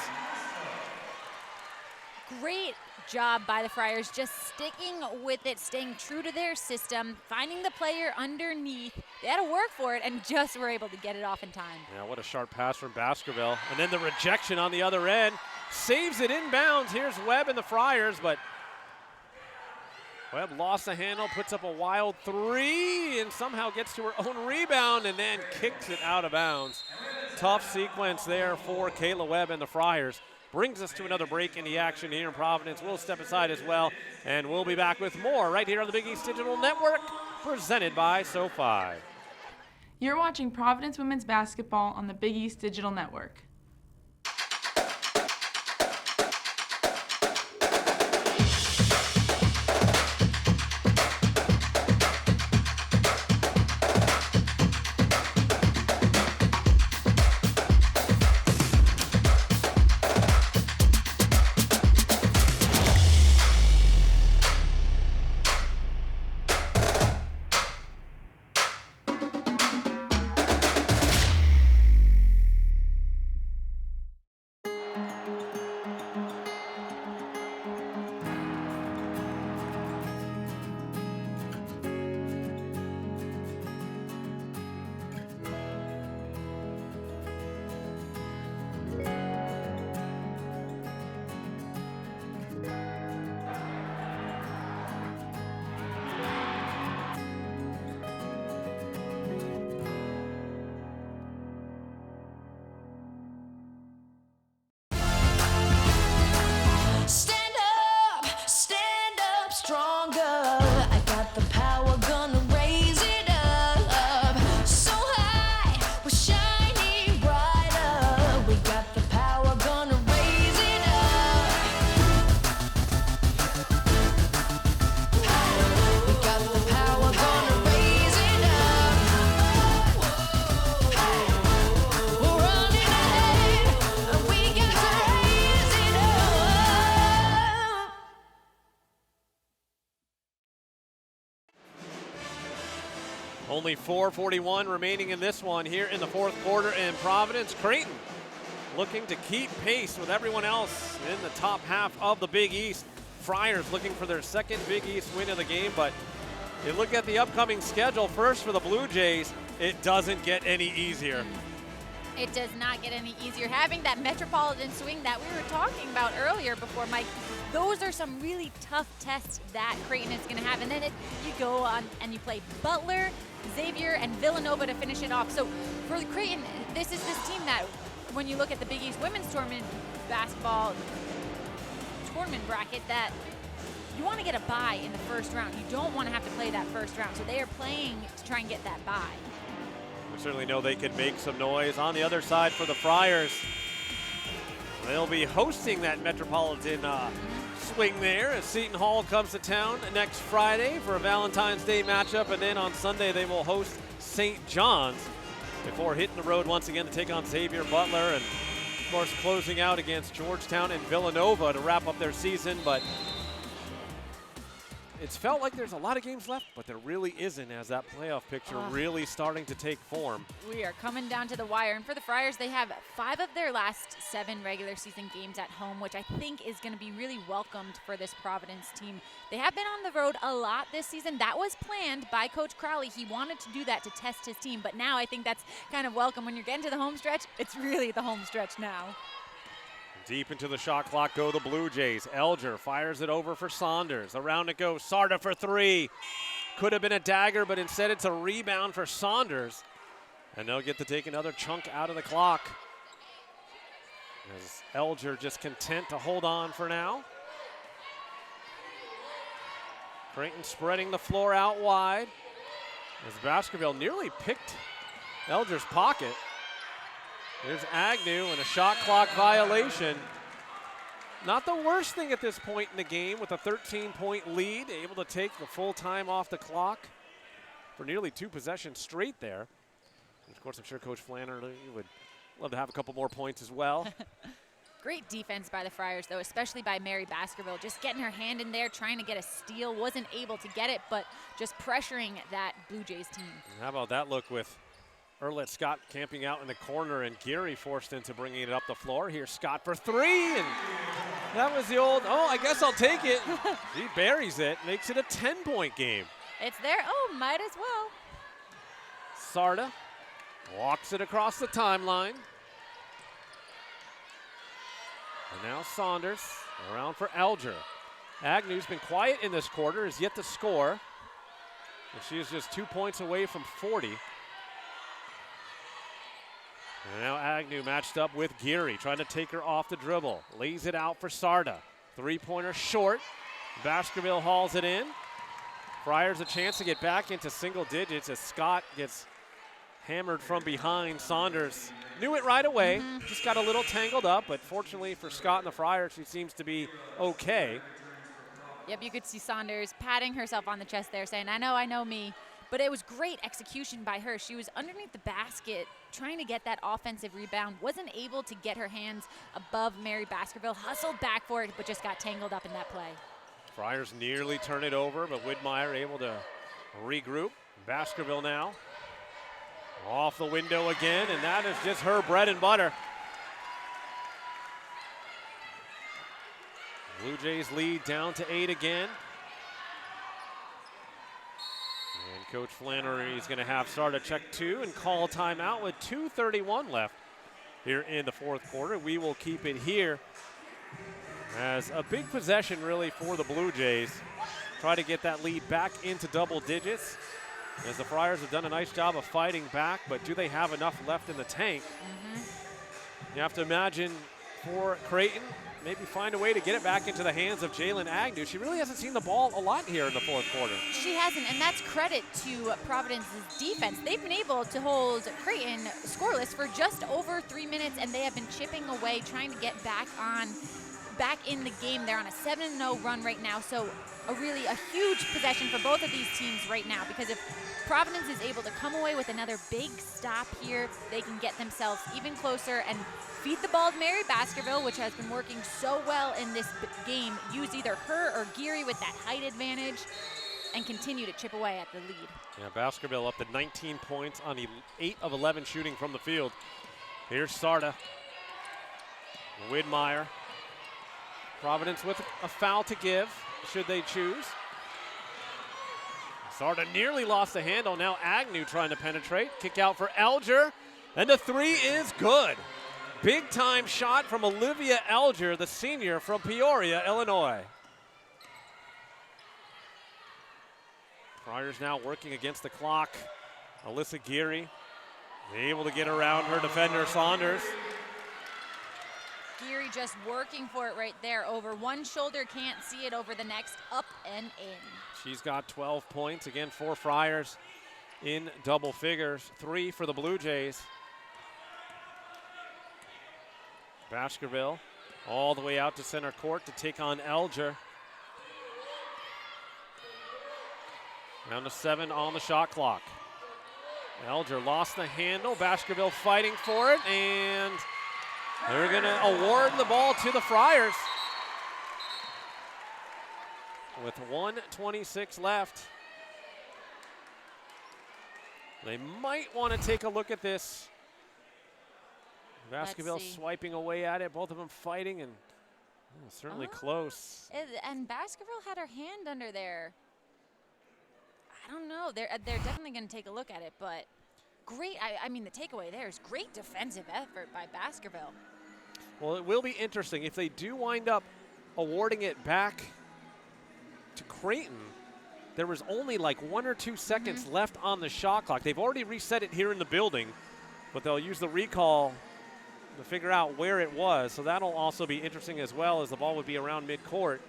Great job by the Friars, just sticking with it, staying true to their system, finding the player underneath. They had to work for it and just were able to get it off in time. Yeah, what a sharp pass from Baskerville. And then the rejection on the other end. Saves it inbounds. Here's Webb and the Friars, but Webb lost the handle, puts up a wild three, and somehow gets to her own rebound and then kicks it out of bounds. Tough sequence there for Kayla Webb and the Friars. Brings us to another break in the action here in Providence. We'll step aside as well, and we'll be back with more right here on the Big East Digital Network, presented by SoFi. You're watching Providence Women's Basketball on the Big East Digital Network. Only 4:41 remaining in this one here in the fourth quarter in Providence. Creighton looking to keep pace with everyone else in the top half of the Big East. Friars looking for their second Big East win of the game, but you look at the upcoming schedule first for the Blue Jays, it doesn't get any easier. It does not get any easier. Having that Metropolitan swing that we were talking about earlier before, Mike, those are some really tough tests that Creighton is going to have. And then you go on and you play Butler, Xavier, and Villanova to finish it off. So for Creighton, this is this team that, when you look at the Big East Women's Tournament basketball tournament bracket, that you want to get a bye in the first round. You don't want to have to play that first round. So they are playing to try and get that bye. We certainly know they can make some noise. On the other side for the Friars, they'll be hosting that Metropolitan swing there as Seton Hall comes to town next Friday for a Valentine's Day matchup, and then on Sunday they will host St. John's before hitting the road once again to take on Xavier Butler, and of course closing out against Georgetown and Villanova to wrap up their season. But it's felt like there's a lot of games left, but there really isn't, as that playoff picture really starting to take form. We are coming down to the wire, and for the Friars, they have 5 of their last 7 regular season games at home, which I think is going to be really welcomed for this Providence team. They have been on the road a lot this season. That was planned by Coach Crowley. He wanted to do that to test his team, but now I think that's kind of welcome. When you're getting to the home stretch, it's really the home stretch now. Deep into the shot clock go the Blue Jays. Elger fires it over for Saunders. Around it goes Sarda for 3. Could have been a dagger, but instead it's a rebound for Saunders. And they'll get to take another chunk out of the clock. As Elger just content to hold on for now. Creighton spreading the floor out wide. As Baskerville nearly picked Elger's pocket. There's Agnew and a shot clock violation. Not the worst thing at this point in the game with a 13-point lead, able to take the full time off the clock for nearly 2 possessions straight there. And of course, I'm sure Coach Flannery would love to have a couple more points as well. Great defense by the Friars, though, especially by Mary Baskerville. Just getting her hand in there, trying to get a steal. Wasn't able to get it, but just pressuring that Blue Jays team. And how about that look with Erlet Scott camping out in the corner and Geary forced into bringing it up the floor. Here's Scott for 3, and that was the old, oh, I guess I'll take it. He buries it, makes it a 10-point game. It's there, oh, might as well. Sarda walks it across the timeline. And now Saunders around for Elger. Agnew's been quiet in this quarter, is yet to score. And she is just 2 points away from 40. And now Agnew matched up with Geary, trying to take her off the dribble. Lays it out for Sarda. 3-pointer short. Baskerville hauls it in. Friars a chance to get back into single digits as Scott gets hammered from behind. Saunders knew it right away. Just got a little tangled up, but fortunately for Scott and the Friars, she seems to be okay. Yep, you could see Saunders patting herself on the chest there, saying, I know me. But it was great execution by her. She was underneath the basket trying to get that offensive rebound. Wasn't able to get her hands above Mary Baskerville. Hustled back for it, but just got tangled up in that play. Friars nearly turn it over, but Widmeyer able to regroup. Baskerville now off the window again, and that is just her bread and butter. Blue Jays lead down to 8 again. And Coach Flannery is going to have Sarda check 2 and call a timeout with 2:31 left here in the 4th quarter. We will keep it here as a big possession really for the Blue Jays. Try to get that lead back into double digits as the Friars have done a nice job of fighting back, but do they have enough left in the tank? You have to imagine for Creighton, maybe find a way to get it back into the hands of Jalen Agnew. She really hasn't seen the ball a lot here in the 4th quarter. She hasn't, and that's credit to Providence's defense. They've been able to hold Creighton scoreless for just over 3 minutes, and they have been chipping away, trying to get back in the game. They're on a 7-0 run right now, so a huge possession for both of these teams right now, because if Providence is able to come away with another big stop here, they can get themselves even closer and feed the ball to Mary Baskerville, which has been working so well in this game. Use either her or Geary with that height advantage and continue to chip away at the lead. Yeah, Baskerville up to 19 points on 8 of 11 shooting from the field. Here's Sarda. Widmeyer. Providence with a foul to give, should they choose. Sarda nearly lost the handle. Now Agnew trying to penetrate. Kick out for Elger, and the 3 is good. Big time shot from Olivia Elger, the senior from Peoria, Illinois. Friars now working against the clock. Alyssa Geary able to get around her defender, Saunders. Geary just working for it right there. Over one shoulder, can't see it, over the next, up and in. She's got 12 points, again, 4 Friars in double figures, 3 for the Blue Jays. Baskerville all the way out to center court to take on Elger. Down to 7 on the shot clock. Elger lost the handle. Baskerville fighting for it, and they're going to award the ball to the Friars. with 1:26 left. They might want to take a look at this. Baskerville swiping away at it, both of them fighting, and certainly close. And Baskerville had her hand under there. I don't know. They're definitely going to take a look at it, but great. I mean, the takeaway there is great defensive effort by Baskerville. Well, it will be interesting if they do wind up awarding it back to Creighton. There was only like 1 or 2 seconds left on the shot clock. They've already reset it here in the building, but they'll use the recall to figure out where it was. So that'll also be interesting as well, as the ball would be around midcourt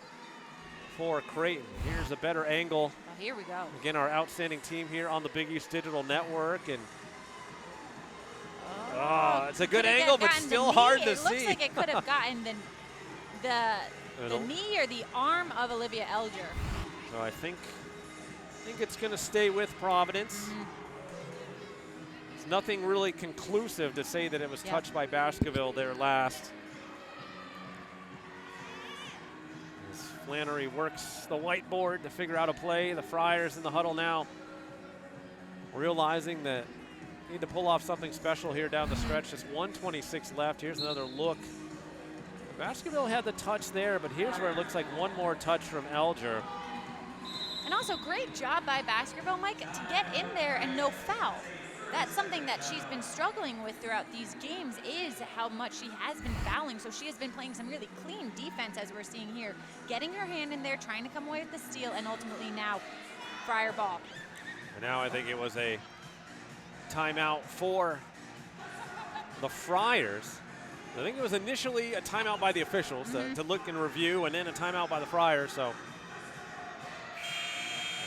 for Creighton. Here's a better angle. Oh, here we go. Again, our outstanding team here on the Big East Digital Network. And it's a good angle, but still hard to see. It looks like it could have gotten the knee or the arm of Olivia Elger. So I think it's going to stay with Providence. It's nothing really conclusive to say that it was touched by Baskerville there last. As Flannery works the whiteboard to figure out a play, the Friars in the huddle now, realizing that they need to pull off something special here down the stretch. Just 1:26 left. Here's another look. Baskerville had the touch there, but here's where it looks like one more touch from Elger. And also great job by Baskerville, Mike, to get in there and no foul. That's something that she's been struggling with throughout these games, is how much she has been fouling. So she has been playing some really clean defense, as we're seeing here, getting her hand in there, trying to come away with the steal, and ultimately now Friar ball. And now I think it was a timeout for the Friars. I think it was initially a timeout by the officials to look and review, and then a timeout by the Friars. So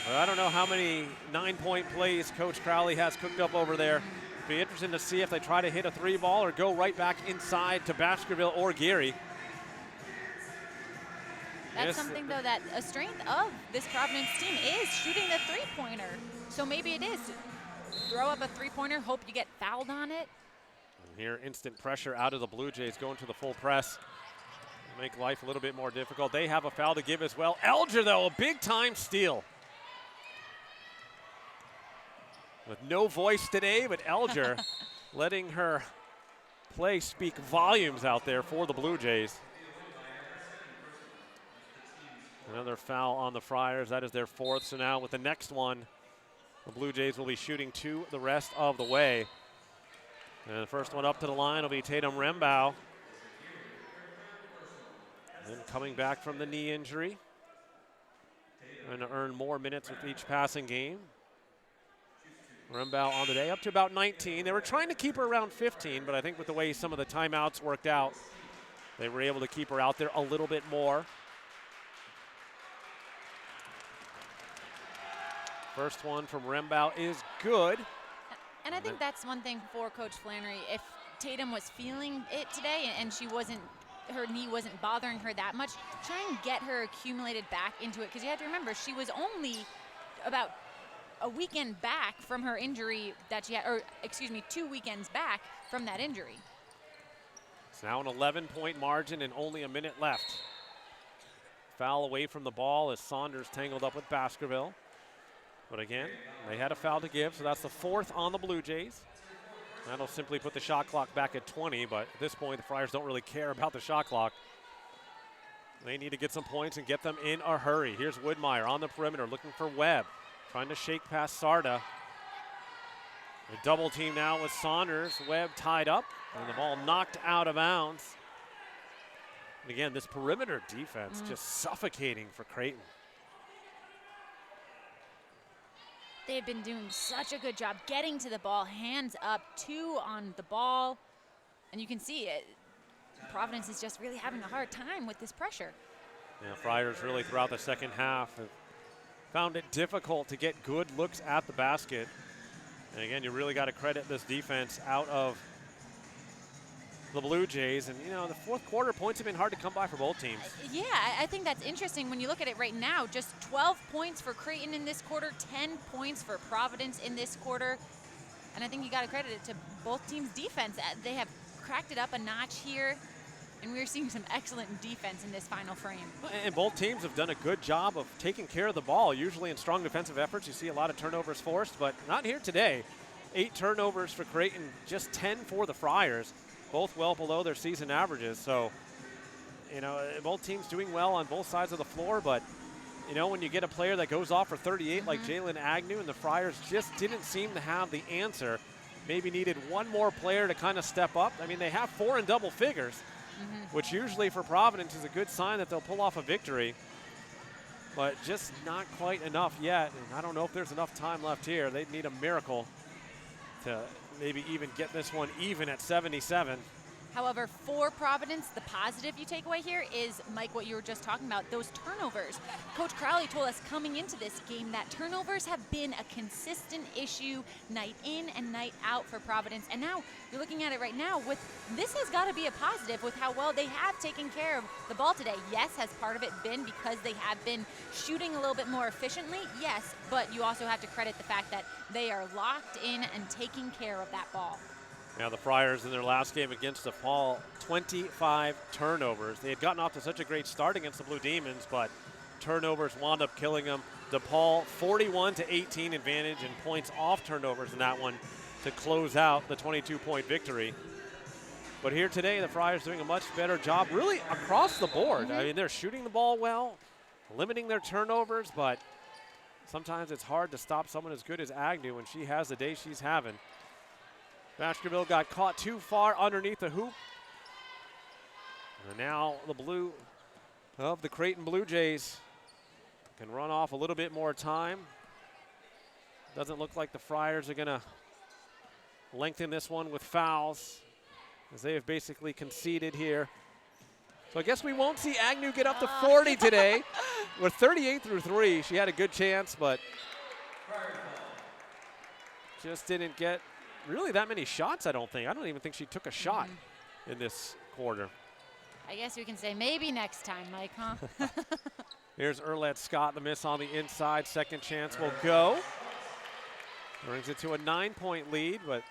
I don't know how many 9-point plays Coach Crowley has cooked up over there. Be interesting to see if they try to hit a 3-ball or go right back inside to Baskerville or Geary. That's something, though, that a strength of this Providence team is shooting the three-pointer. So maybe it is throw up a three-pointer, hope you get fouled on it. And here, instant pressure out of the Blue Jays, going to the full press. Make life a little bit more difficult. They have a foul to give as well. Elger, though, a big-time steal. With no voice today, but Elger letting her play speak volumes out there for the Blue Jays. Another foul on the Friars. That is their 4th. So now with the next one, the Blue Jays will be shooting 2 the rest of the way. And the first one up to the line will be Tatum Rembow. And coming back from the knee injury. Going to earn more minutes with each passing game. Rembow on the day, up to about 19. They were trying to keep her around 15, but I think with the way some of the timeouts worked out, they were able to keep her out there a little bit more. First one from Rembow is good. And I think that's one thing for Coach Flannery. If Tatum was feeling it today and her knee wasn't bothering her that much, try and get her accumulated back into it. Because you have to remember, she was only about a weekend back from her injury that she had, or excuse me, 2 weekends back from that injury. It's now an 11-point margin and only a minute left. Foul away from the ball as Saunders tangled up with Baskerville. But again, they had a foul to give, so that's the 4th on the Blue Jays. That'll simply put the shot clock back at 20, but at this point, the Friars don't really care about the shot clock. They need to get some points and get them in a hurry. Here's Woodmeyer on the perimeter looking for Webb. Trying to shake past Sarda. A double team now with Saunders. Webb tied up, and the ball knocked out of bounds. And again, this perimeter defense just suffocating for Creighton. They've been doing such a good job getting to the ball, hands up, 2 on the ball. And you can see it. Providence is just really having a hard time with this pressure. Yeah, Friars really throughout the second half have found it difficult to get good looks at the basket. And again, you really got to credit this defense out of the Blue Jays. And, you know, the 4th quarter points have been hard to come by for both teams. Yeah, I think that's interesting when you look at it right now. Just 12 points for Creighton in this quarter, 10 points for Providence in this quarter. And I think you got to credit it to both teams' defense. They have cracked it up a notch here and we're seeing some excellent defense in this final frame. And both teams have done a good job of taking care of the ball. Usually in strong defensive efforts, you see a lot of turnovers forced, but not here today. 8 turnovers for Creighton, just 10 for the Friars, both well below their season averages. So, you know, both teams doing well on both sides of the floor, but, you know, when you get a player that goes off for 38 like Jalen Agnew, and the Friars just didn't seem to have the answer, maybe needed one more player to kind of step up. I mean, they have 4 in double figures, which usually for Providence is a good sign that they'll pull off a victory, but just not quite enough yet. And I don't know if there's enough time left here. They'd need a miracle to maybe even get this one even at 77. However, for Providence, the positive you take away here is, Mike, what you were just talking about, those turnovers. Coach Crowley told us coming into this game that turnovers have been a consistent issue night in and night out for Providence. And now you're looking at it right now with this has got to be a positive with how well they have taken care of the ball today. Yes, has part of it been because they have been shooting a little bit more efficiently? Yes, but you also have to credit the fact that they are locked in and taking care of that ball. Now the Friars in their last game against DePaul, 25 turnovers. They had gotten off to such a great start against the Blue Demons, but turnovers wound up killing them. DePaul 41-18 advantage and points off turnovers in that one to close out the 22-point victory. But here today, the Friars doing a much better job really across the board. I mean, they're shooting the ball well, limiting their turnovers, but sometimes it's hard to stop someone as good as Agnew when she has the day she's having. Baskerville got caught too far underneath the hoop. And now the blue of the Creighton Blue Jays can run off a little bit more time. Doesn't look like the Friars are going to lengthen this one with fouls, as they have basically conceded here. So I guess we won't see Agnew get up to 40 today. With 38 through 3, she had a good chance, but just didn't get really that many shots, I don't think. I don't even think she took a shot in this quarter. I guess we can say maybe next time, Mike, huh? Here's Erlette Scott, the miss on the inside. Second chance will go. Brings it to a 9-point lead, but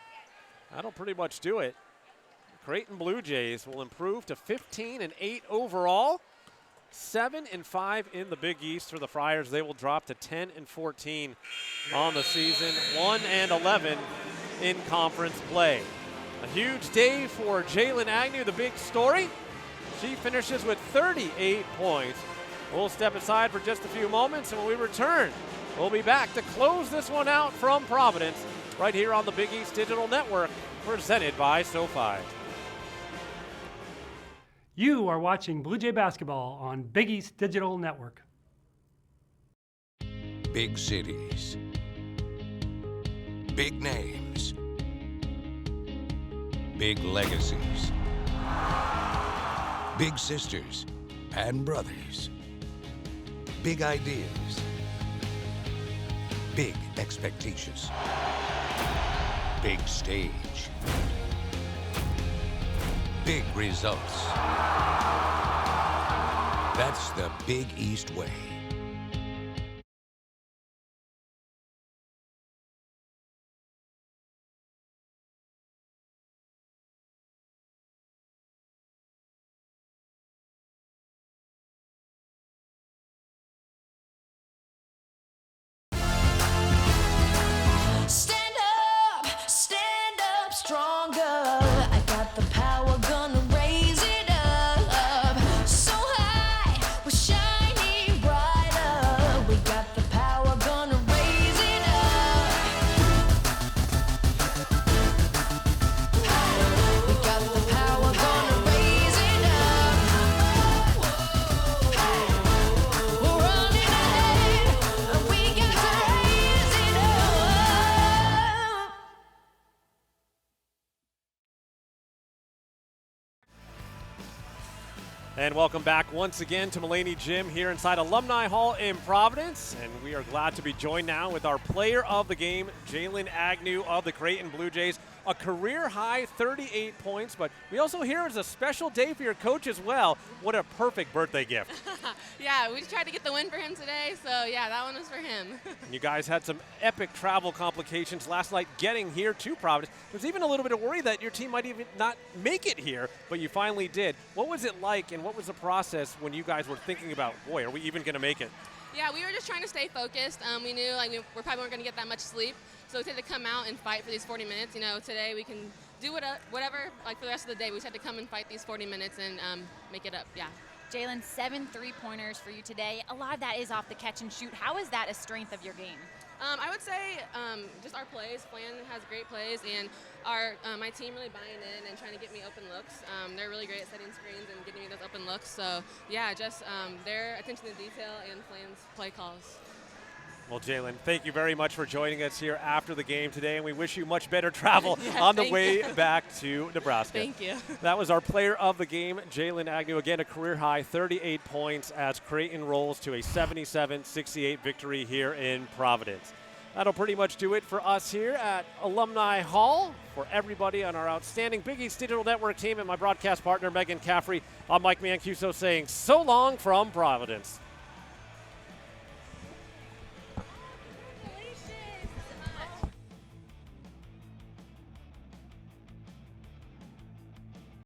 that'll pretty much do it. Creighton Blue Jays will improve to 15-8 overall. 7-5 in the Big East for the Friars. They will drop to 10-14 on the season. 1-11 in conference play. A huge day for Jalen Agnew, the big story. She finishes with 38 points. We'll step aside for just a few moments, and when we return, we'll be back to close this one out from Providence right here on the Big East Digital Network, presented by SoFi. You are watching Blue Jay basketball on Big East Digital Network. Big cities. Big names. Big legacies. Big sisters and brothers. Big ideas. Big expectations. Big stage. Big results. That's the Big East way. Stand up stronger. I got the power, gonna raise it up. So high, we're shining brighter. We got the power, gonna raise it up. We got the power, gonna raise it up. We're running ahead. We got to raise it up. And welcome back once again to Mulaney Gym here inside Alumni Hall in Providence. And we are glad to be joined now with our player of the game, Jalen Agnew of the Creighton Blue Jays. a career high 38 points, but we also hear it's a special day for your coach as well. What a perfect birthday gift. Yeah, we tried to get the win for him today, so yeah, that one was for him. You guys had some epic travel complications last night getting here to Providence. There's even a little bit of worry that your team might even not make it here, but you finally did. What was it like, and what was the process when you guys were thinking about, boy, are we even going to make it? Yeah, we were just trying to stay focused. We knew like we probably weren't going to get that much sleep, so we had to come out and fight for these 40 minutes. You know, today we can do whatever, like for the rest of the day. We just had to come and fight these 40 minutes and make it up, yeah. Jalen, 7 3-pointers for you today. A lot of that is off the catch and shoot. How is that a strength of your game? I would say just our plays. Flan has great plays, and my team really buying in and trying to get me open looks. They're really great at setting screens and getting me those open looks. So, yeah, just their attention to detail and Flan's play calls. Well, Jalen, thank you very much for joining us here after the game today, and we wish you much better travel on the way back to Nebraska. Thank you. That was our player of the game, Jalen Agnew. Again, a career-high 38 points as Creighton rolls to a 77-68 victory here in Providence. That'll pretty much do it for us here at Alumni Hall. For everybody on our outstanding Big East Digital Network team and my broadcast partner, Megan Caffrey, I'm Mike Mancuso saying so long from Providence.